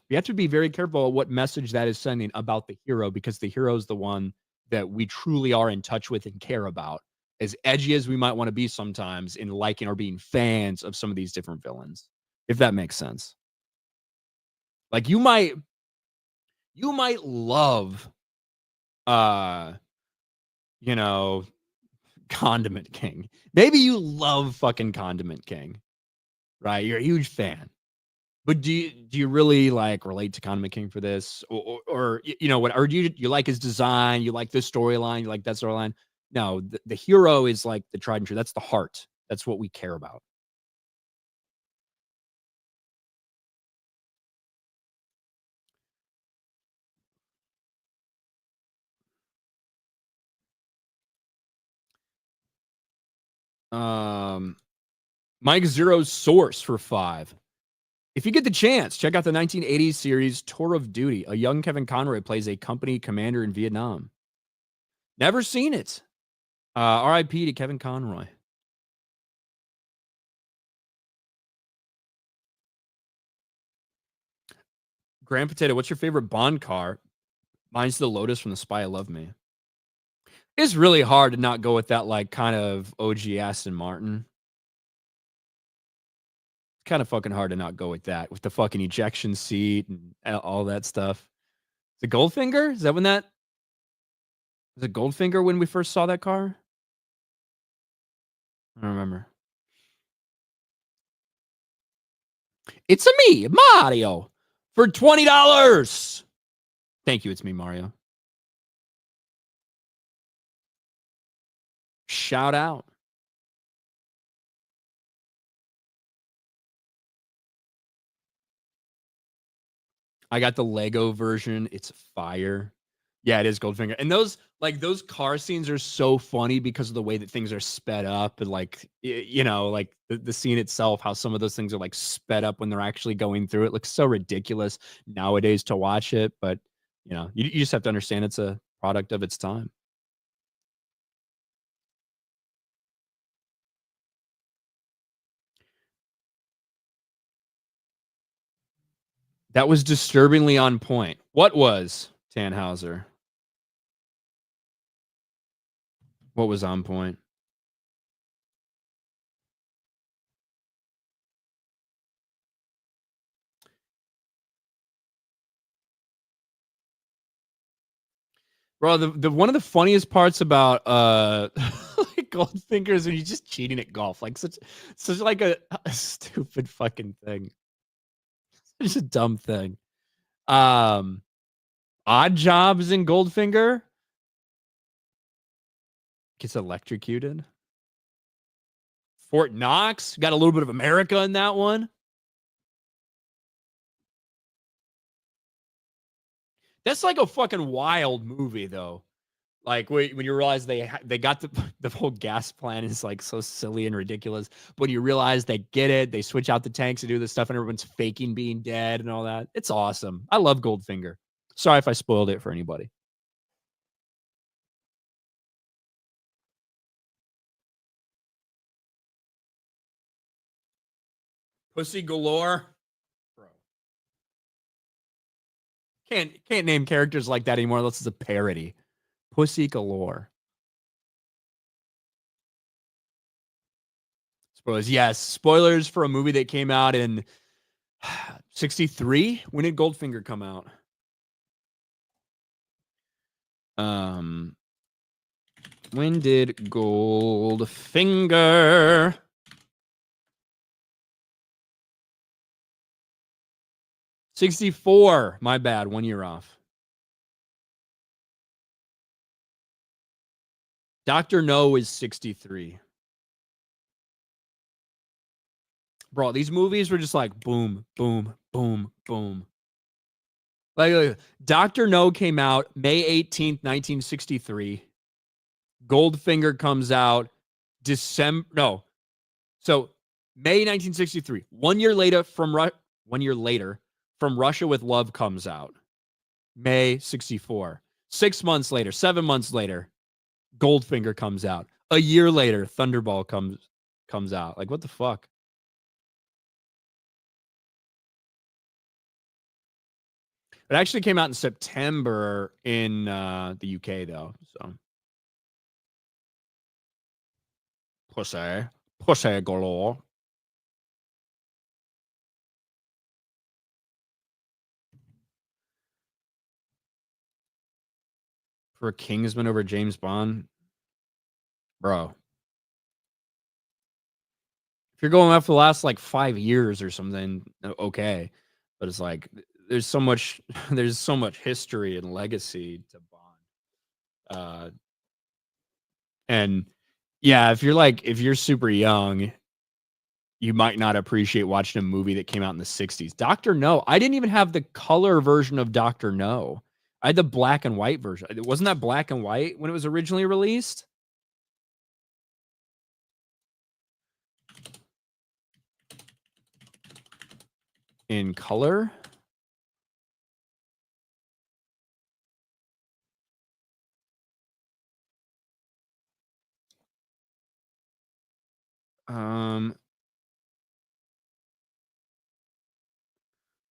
You have to be very careful what message that is sending about the hero because the hero is the one that we truly are in touch with and care about. As edgy as we might want to be sometimes in liking or being fans of some of these different villains, if that makes sense. Like you might love you know, Condiment King. Maybe you love fucking Condiment King, right? You're a huge fan. But do you really like relate to Condiment King for this, or you know what? Or do you like his design? You like this storyline? You like that storyline? No, the hero is like the tried and true. That's the heart. That's what we care about. Mike Zero's Source for 5. If you get the chance, check out the 1980s series Tour of Duty. A young Kevin Conroy plays a company commander in Vietnam. Never seen it. R.I.P. to Kevin Conroy. Grand Potato, what's your favorite Bond car? Mine's the Lotus from The Spy Who Loved Me. It's really hard to not go with that, like, kind of OG Aston Martin. It's kind of fucking hard to not go with that, with the fucking ejection seat and all that stuff. Is it Goldfinger? Is that when that? Was it Goldfinger when we first saw that car? I don't remember. It's a me, Mario, for $20. Thank you. It's me, Mario. Shout out. I got the Lego version. It's fire. Yeah, it is Goldfinger. And those car scenes are so funny because of the way that things are sped up and like you know, like the scene itself, how some of those things are like sped up when they're actually going through. It looks so ridiculous nowadays to watch it, but you know, you just have to understand it's a product of its time. That was disturbingly on point. What was Tannhauser? What was on point? Bro, the one of the funniest parts about like Goldfinger is when he's just cheating at golf. Like such like a stupid fucking thing. It's a dumb thing. Odd Jobs in Goldfinger gets electrocuted. Fort Knox got a little bit of America in that one. That's like a fucking wild movie, though. Like when you realize they got the whole gas plant is like so silly and ridiculous. But when you realize they get it, they switch out the tanks to do this stuff, and everyone's faking being dead and all that. It's awesome. I love Goldfinger. Sorry if I spoiled it for anybody. Pussy Galore. Bro. Can't name characters like that anymore unless it's a parody. Pussy Galore. Spoilers. Yes. Spoilers for a movie that came out in 63. When did Goldfinger come out? When did Goldfinger? '64. My bad. 1 year off. Dr. No is 63. Bro, these movies were just like boom, boom, boom, boom. Like Dr. No came out May 18th, 1963. Goldfinger comes out December. No. So May 1963. 1 year later from 1 year later From Russia with Love comes out. May 64. 6 months later, 7 months later, Goldfinger comes out. A year later, Thunderball comes out. Like, what the fuck? It actually came out in September in the UK, though. So, pussy galore. for Kingsman over James Bond, bro. If you're going off the last like 5 years or something, okay. But it's like there's so much history and legacy to Bond. And yeah, if you're super young, you might not appreciate watching a movie that came out in the 60s. Dr. No, I didn't even have the color version of Dr. No. I had the black and white version. Wasn't that black and white when it was originally released? In color?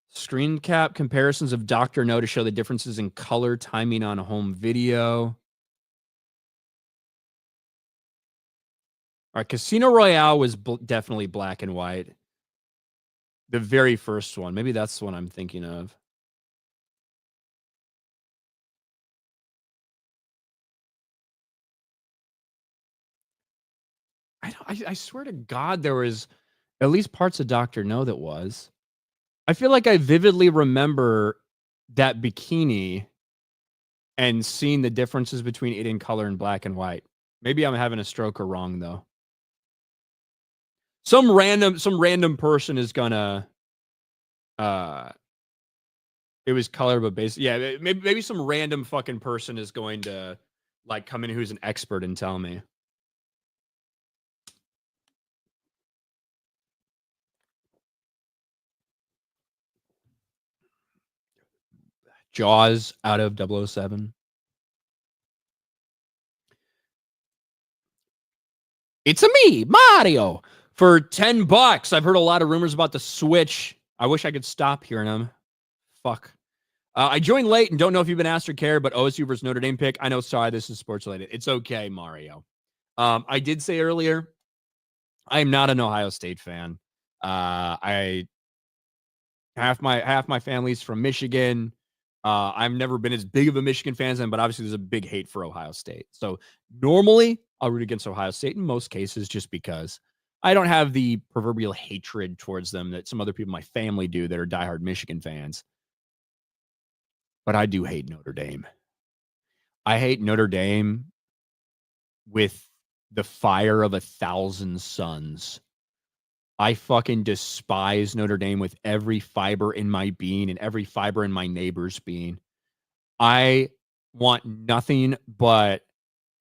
Screen cap comparisons of Dr. No to show the differences in color timing on home video. All right, Casino Royale was definitely black and white. The very first one. Maybe that's the one I'm thinking of. I swear to God, there was at least parts of Dr. No that was. I feel like I vividly remember that bikini and seeing the differences between it in color and black and white. Maybe I'm having a stroke or wrong though. Some random person is gonna it was color, but basically, yeah, maybe some random fucking person is going to like come in who's an expert and tell me. Jaws out of 007. It's a me, Mario, for $10. I've heard a lot of rumors about the Switch. I wish I could stop hearing them. Fuck. I joined late and don't know if you've been asked or care, but OSU versus Notre Dame pick. I know, sorry, this is sports related. It's okay, Mario. I did say earlier, I am not an Ohio State fan. Half my family's from Michigan. I've never been as big of a Michigan fan, but obviously there's a big hate for Ohio State. So normally I'll root against Ohio State in most cases, just because I don't have the proverbial hatred towards them that some other people in my family do that are diehard Michigan fans. But I do hate Notre Dame. I hate Notre Dame with the fire of 1,000 suns. I fucking despise Notre Dame with every fiber in my being and every fiber in my neighbor's being. I want nothing but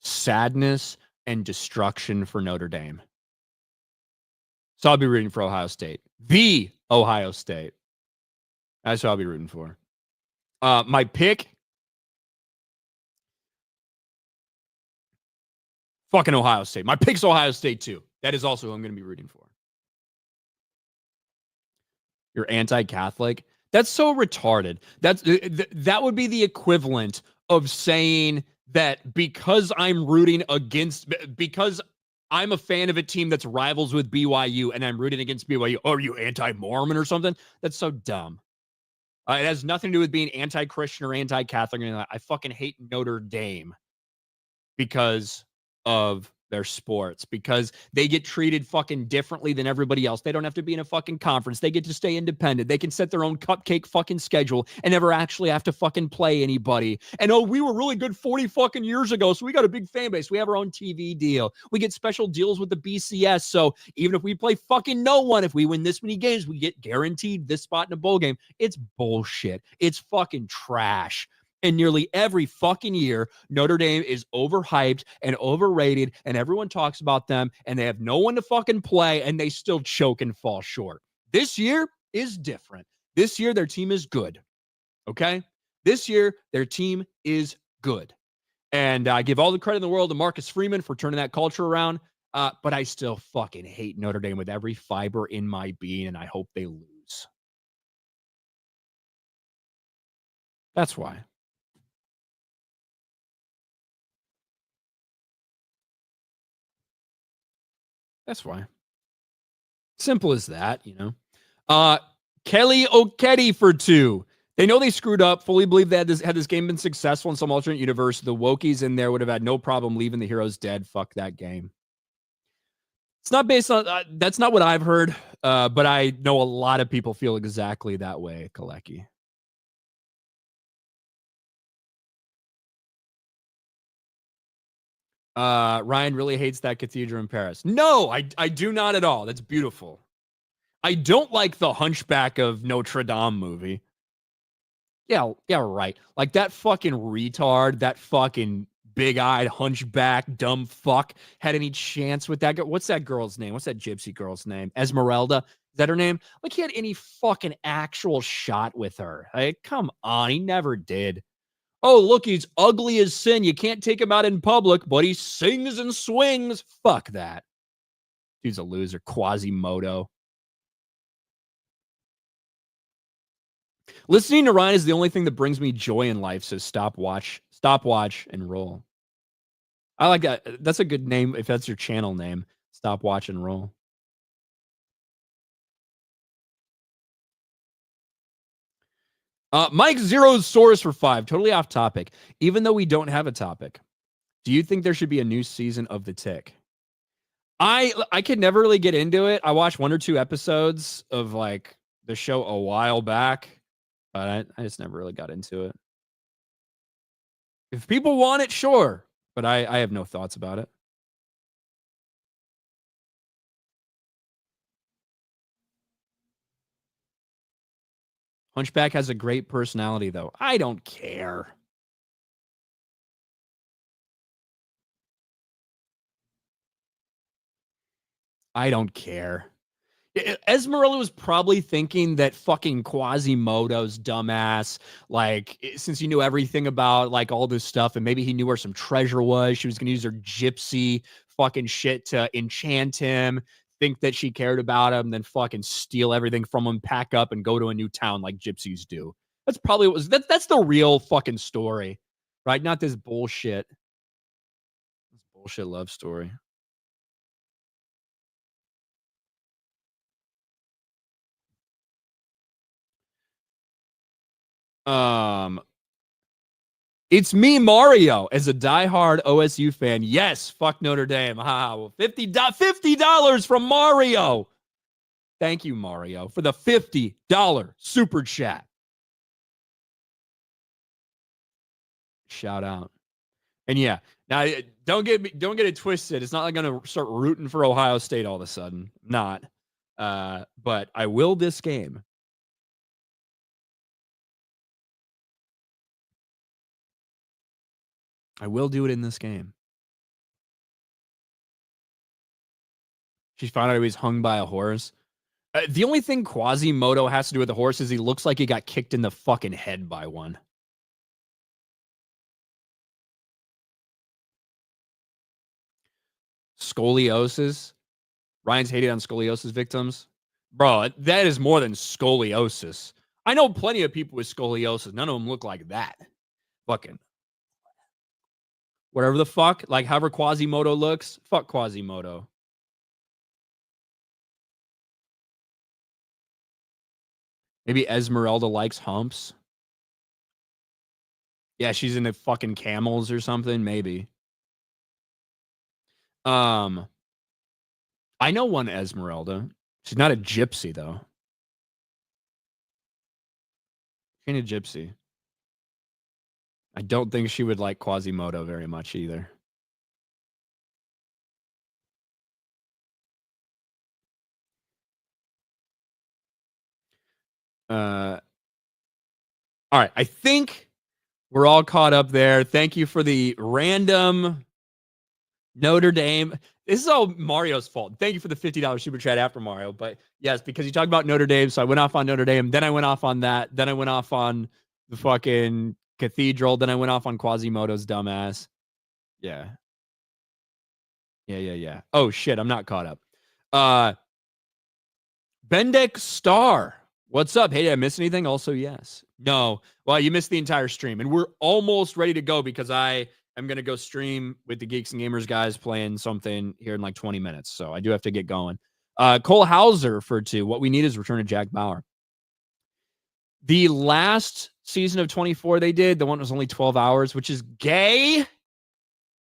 sadness and destruction for Notre Dame. So I'll be rooting for Ohio State. The Ohio State. That's what I'll be rooting for. My pick. Fucking Ohio State. My pick's Ohio State too. That is also who I'm going to be rooting for. You're anti-Catholic. That's so retarded. That would be the equivalent of saying that because I'm a fan of a team that's rivals with BYU and I'm rooting against BYU. Oh, are you anti-Mormon or something? That's so dumb. It has nothing to do with being anti-Christian or anti-Catholic. I fucking hate Notre Dame because of their sports, because they get treated fucking differently than everybody else. They don't have to be in a fucking conference. They get to stay independent. They can set their own cupcake fucking schedule and never actually have to fucking play anybody. And oh, we were really good 40 fucking years ago, so we got a big fan base. We have our own TV deal. We get special deals with the BCS. So even if we play fucking no one, if we win this many games, we get guaranteed this spot in a bowl game. It's bullshit. It's fucking trash. And nearly every fucking year, Notre Dame is overhyped and overrated, and everyone talks about them, and they have no one to fucking play, and they still choke and fall short. This year is different. This year, their team is good. Okay? This year, their team is good. And I give all the credit in the world to Marcus Freeman for turning that culture around, but I still fucking hate Notre Dame with every fiber in my being, and I hope they lose. That's why. That's why. Simple as that, you know. Kelly O'Ketty for 2. They know they screwed up. Fully believe that had this game been successful in some alternate universe, the Wokies in there would have had no problem leaving the heroes dead. Fuck that game. It's not based on that's not what I've heard, but I know a lot of people feel exactly that way, Kalecki. Ryan really hates that cathedral in Paris. No, I do not at all. That's beautiful. I don't like the Hunchback of Notre Dame movie. Yeah, right. Like that fucking retard, that fucking big-eyed hunchback dumb fuck had any chance with that girl. What's that girl's name? What's that gypsy girl's name? Esmeralda? Is that her name? Like he had any fucking actual shot with her. Like, come on, he never did. Oh, look, he's ugly as sin. You can't take him out in public, but he sings and swings. Fuck that. Dude's a loser. Quasimodo. Listening to Ryan is the only thing that brings me joy in life, says stopwatch, and roll. I like that. That's a good name if that's your channel name. Stopwatch and roll. Mike Zero's Source for 5. Totally off topic. Even though we don't have a topic, do you think there should be a new season of The Tick? I could never really get into it. I watched 1 or 2 episodes of like the show a while back, but I just never really got into it. If people want it, sure, but I have no thoughts about it. Hunchback has a great personality, though. I don't care. I don't care. Esmeralda was probably thinking that fucking Quasimodo's dumbass, like, since he knew everything about, like, all this stuff, and maybe he knew where some treasure was, she was going to use her gypsy fucking shit to enchant him, think that she cared about him, then fucking steal everything from him, pack up, and go to a new town like gypsies do. That's probably what was, that's the real fucking story, right? Not this bullshit. This bullshit love story. It's me, Mario, as a diehard OSU fan. Yes, fuck Notre Dame. Well, $50 from Mario. Thank you, Mario, for the $50 super chat. Shout out. And yeah, now don't get it twisted. It's not like I'm gonna start rooting for Ohio State all of a sudden. Not. But I will this game. I will do it in this game. She found out he was hung by a horse. The only thing Quasimodo has to do with the horse is he looks like he got kicked in the fucking head by one. Scoliosis. Ryan's hated on scoliosis victims. Bro, that is more than scoliosis. I know plenty of people with scoliosis. None of them look like that. Fucking whatever the fuck, like however Quasimodo looks, fuck Quasimodo. Maybe Esmeralda likes humps. Yeah, she's into fucking camels or something, maybe. I know one Esmeralda. She's not a gypsy, though. She ain't a gypsy. I don't think she would like Quasimodo very much either. All right. I think we're all caught up there. Thank you for the random Notre Dame. This is all Mario's fault. Thank you for the $50 super chat after Mario. But yes, because you talked about Notre Dame. So I went off on Notre Dame. Then I went off on that. Then I went off on the fucking cathedral. Then I went off on Quasimodo's dumbass. Yeah. Oh, shit. I'm not caught up. Bendek Star. What's up? Hey, did I miss anything? Also, yes. No. Well, you missed the entire stream. And we're almost ready to go because I am going to go stream with the Geeks and Gamers guys playing something here in like 20 minutes. So I do have to get going. Cole Hauser for 2. What we need is return of Jack Bauer. The last season of 24 they did, the one was only 12 hours, which is gay.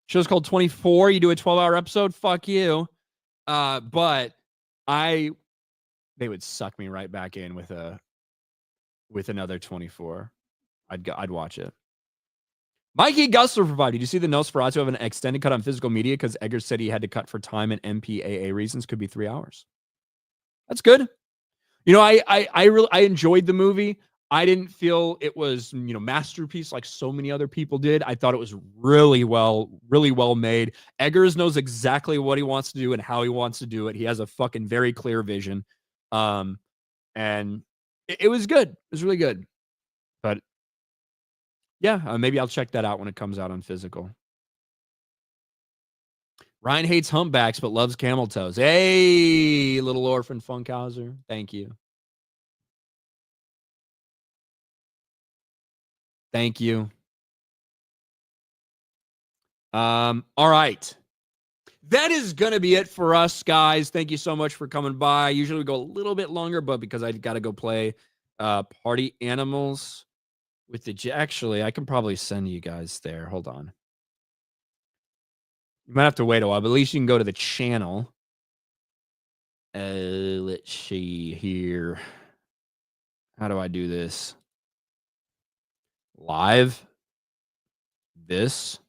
Show's called 24. You do a 12-hour episode, fuck you. But they would suck me right back in with another 24. I'd watch it. Mikey Gustler provided. Did you see the Nosferatu have an extended cut on physical media because Eggers said he had to cut for time and MPAA reasons? Could be 3 hours. That's good. You know, I enjoyed the movie. I didn't feel it was, masterpiece like so many other people did. I thought it was really well made. Eggers knows exactly what he wants to do and how he wants to do it. He has a fucking very clear vision. And it was good. It was really good. But yeah, maybe I'll check that out when it comes out on physical. Ryan hates humpbacks but loves camel toes. Hey, little orphan Funkhauser. Thank you. Thank you. All right. That is going to be it for us, guys. Thank you so much for coming by. Usually we go a little bit longer, but because I got to go play Party Animals with the... Actually, I can probably send you guys there. Hold on. You might have to wait a while, but at least you can go to the channel. Let's see here. How do I do this? Live? This?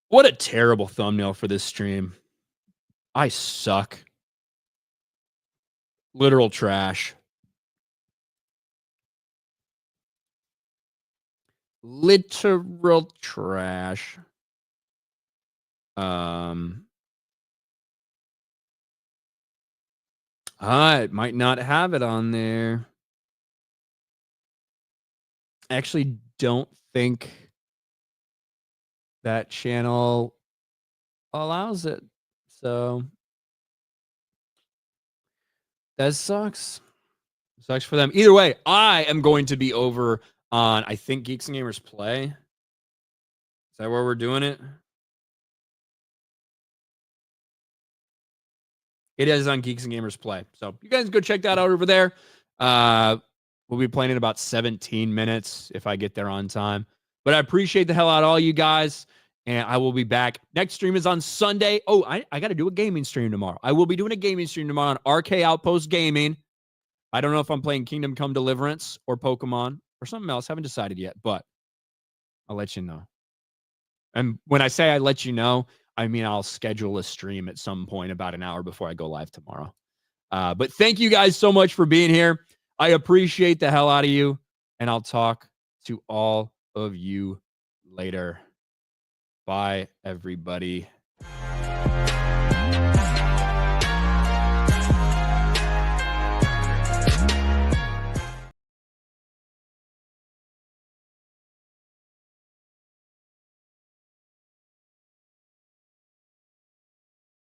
What a terrible thumbnail for this stream. I suck. Literal trash. Literal trash. I might not have it on there. Actually don't think that channel allows it. So that sucks. Sucks for them. Either way, I am going to be over on, I think, Geeks and Gamers Play. Is that where we're doing it? It is on Geeks and Gamers Play. So you guys go check that out over there. We'll be playing in about 17 minutes if I get there on time. But I appreciate the hell out of all you guys. And I will be back. Next stream is on Sunday. Oh, I got to do a gaming stream tomorrow. I will be doing a gaming stream tomorrow on RK Outpost Gaming. I don't know if I'm playing Kingdom Come Deliverance or Pokemon or something else. Haven't decided yet, but I'll let you know. And when I say I let you know, I mean I'll schedule a stream at some point about an hour before I go live tomorrow. But thank you guys so much for being here. I appreciate the hell out of you. And I'll talk to all of you later. Bye, everybody.